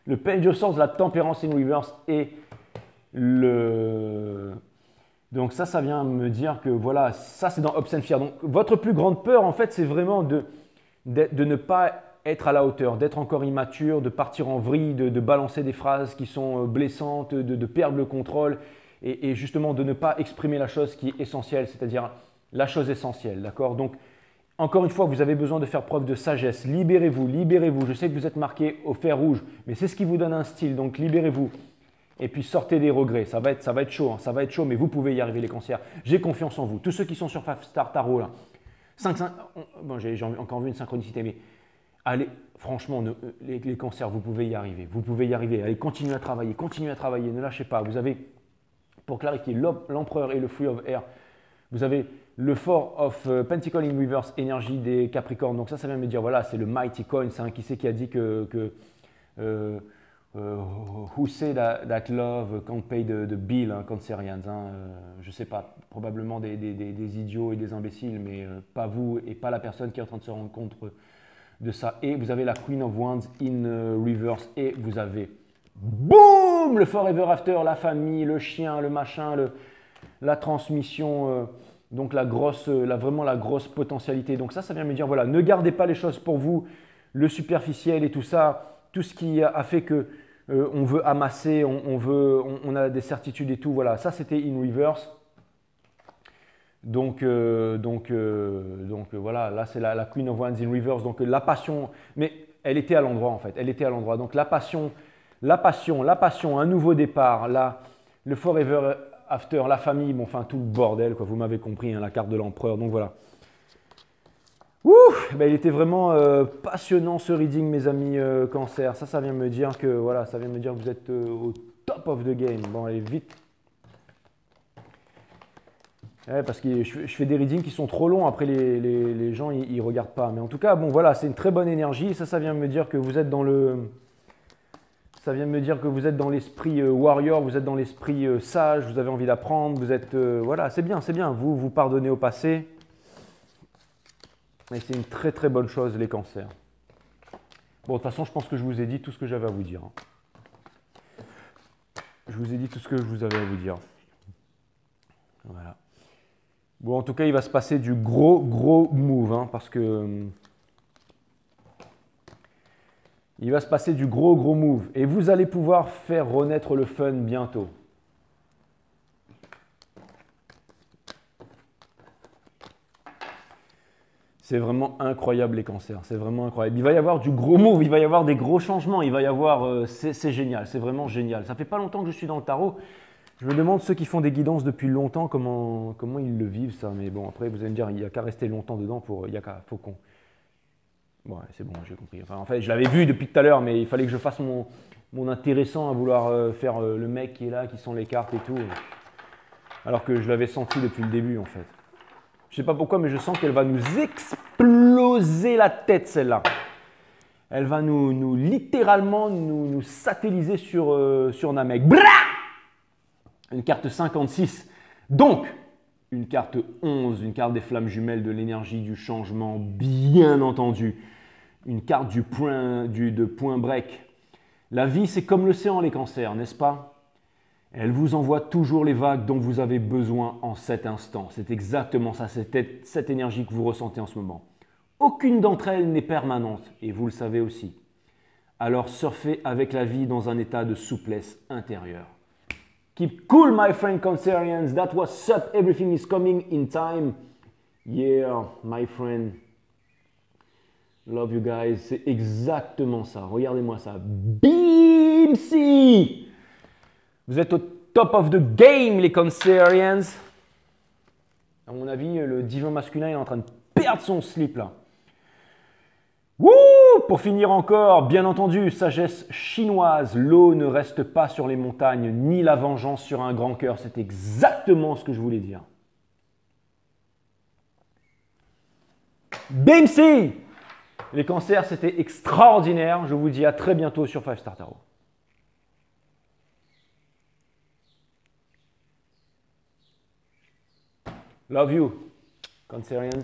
Le Page of Swords, la Tempérance in Reverse et donc ça vient me dire que voilà, ça c'est dans Hopes and Fear. Donc votre plus grande peur en fait c'est vraiment de ne pas être à la hauteur, d'être encore immature, de partir en vrille, de balancer des phrases qui sont blessantes, de perdre le contrôle et justement de ne pas exprimer la chose qui est essentielle, c'est-à-dire la chose essentielle, d'accord? Donc encore une fois, vous avez besoin de faire preuve de sagesse, libérez-vous, libérez-vous. Je sais que vous êtes marqué au fer rouge, mais c'est ce qui vous donne un style, donc libérez-vous. Et puis sortez des regrets, ça va être chaud, hein, ça va être chaud, mais vous pouvez y arriver les cancers. J'ai confiance en vous. Tous ceux qui sont sur 5 Star Tarot, là, 5, bon, j'ai encore vu une synchronicité, mais allez, franchement, les cancers, vous pouvez y arriver. Vous pouvez y arriver. Allez, continuez à travailler, ne lâchez pas. Vous avez, pour clarifier, l'empereur et le Free of Air. Vous avez le Four of Pentacle in Reverse, énergie des Capricornes. Donc ça vient me dire, voilà, c'est le Mighty Coin. C'est un qui c'est qui a dit que who say that love can't pay the bill, hein, Cancerians. Je ne sais pas, probablement des idiots et des imbéciles, mais pas vous et pas la personne qui est en train de se rendre compte de ça. Et vous avez la Queen of Wands in reverse et vous avez, boum, le Forever After, la famille, le chien, le machin, la transmission, donc vraiment la grosse potentialité. Donc ça vient me dire, voilà, ne gardez pas les choses pour vous, le superficiel et tout ça, tout ce qui a fait que on veut amasser, on a des certitudes et tout. Voilà, ça c'était in reverse. Donc voilà, là c'est la Queen of Wands in reverse. Donc la passion, mais elle était à l'endroit en fait. Elle était à l'endroit. Donc la passion, un nouveau départ, le forever after, la famille, bon, enfin tout le bordel, quoi. Vous m'avez compris, hein, la carte de l'empereur. Donc voilà. Ben, il était vraiment passionnant ce reading, mes amis cancer. Ça vient me dire que voilà, ça vient me dire que vous êtes au top of the game. Bon, allez vite. Ouais, parce que je fais des readings qui sont trop longs. Après, les gens ils regardent pas. Mais en tout cas, bon voilà, c'est une très bonne énergie. Ça vient me dire que vous êtes dans l'esprit warrior, vous êtes dans l'esprit sage. Vous avez envie d'apprendre. Vous êtes voilà, c'est bien. Vous pardonnez au passé. Et c'est une très très bonne chose, les cancers. Bon, de toute façon, je pense que je vous ai dit tout ce que j'avais à vous dire. Je vous ai dit tout ce que je vous avais à vous dire. Voilà. Bon, en tout cas, il va se passer du gros move, hein, parce que il va se passer du gros move. Et vous allez pouvoir faire renaître le fun bientôt. C'est vraiment incroyable les cancers, c'est vraiment incroyable. Il va y avoir du gros move, il va y avoir des gros changements, il va y avoir, c'est génial, c'est vraiment génial. Ça fait pas longtemps que je suis dans le tarot. Je me demande ceux qui font des guidances depuis longtemps, comment ils le vivent ça. Mais bon, après vous allez me dire, il n'y a qu'à rester longtemps dedans faut qu'on... Bon, c'est bon, j'ai compris. Enfin, en fait, je l'avais vu depuis tout à l'heure, mais il fallait que je fasse mon intéressant à vouloir faire le mec qui est là, qui sent les cartes et tout. Alors que je l'avais senti depuis le début en fait. Je ne sais pas pourquoi, mais je sens qu'elle va nous exploser la tête, celle-là. Elle va littéralement nous satelliser sur Namek. Bra! Une carte 56. Donc, une carte 11, une carte des flammes jumelles, de l'énergie, du changement, bien entendu. Une carte de point break. La vie, c'est comme l'océan, les cancers, n'est-ce pas? Elle vous envoie toujours les vagues dont vous avez besoin en cet instant. C'est exactement ça, c'est cette énergie que vous ressentez en ce moment. Aucune d'entre elles n'est permanente, et vous le savez aussi. Alors surfez avec la vie dans un état de souplesse intérieure. Keep cool, my friend Cancerians. That was up. Everything is coming in time. Yeah, my friend. Love you guys. C'est exactement ça. Regardez-moi ça. Bimsi! Vous êtes au top of the game, les Cancerians. À mon avis, le divin masculin est en train de perdre son slip là. Wouh! Pour finir encore, bien entendu, sagesse chinoise, l'eau ne reste pas sur les montagnes, ni la vengeance sur un grand cœur. C'est exactement ce que je voulais dire. BMC! Les cancers, c'était extraordinaire. Je vous dis à très bientôt sur 5 Star Tarot. Love you, Cancerians.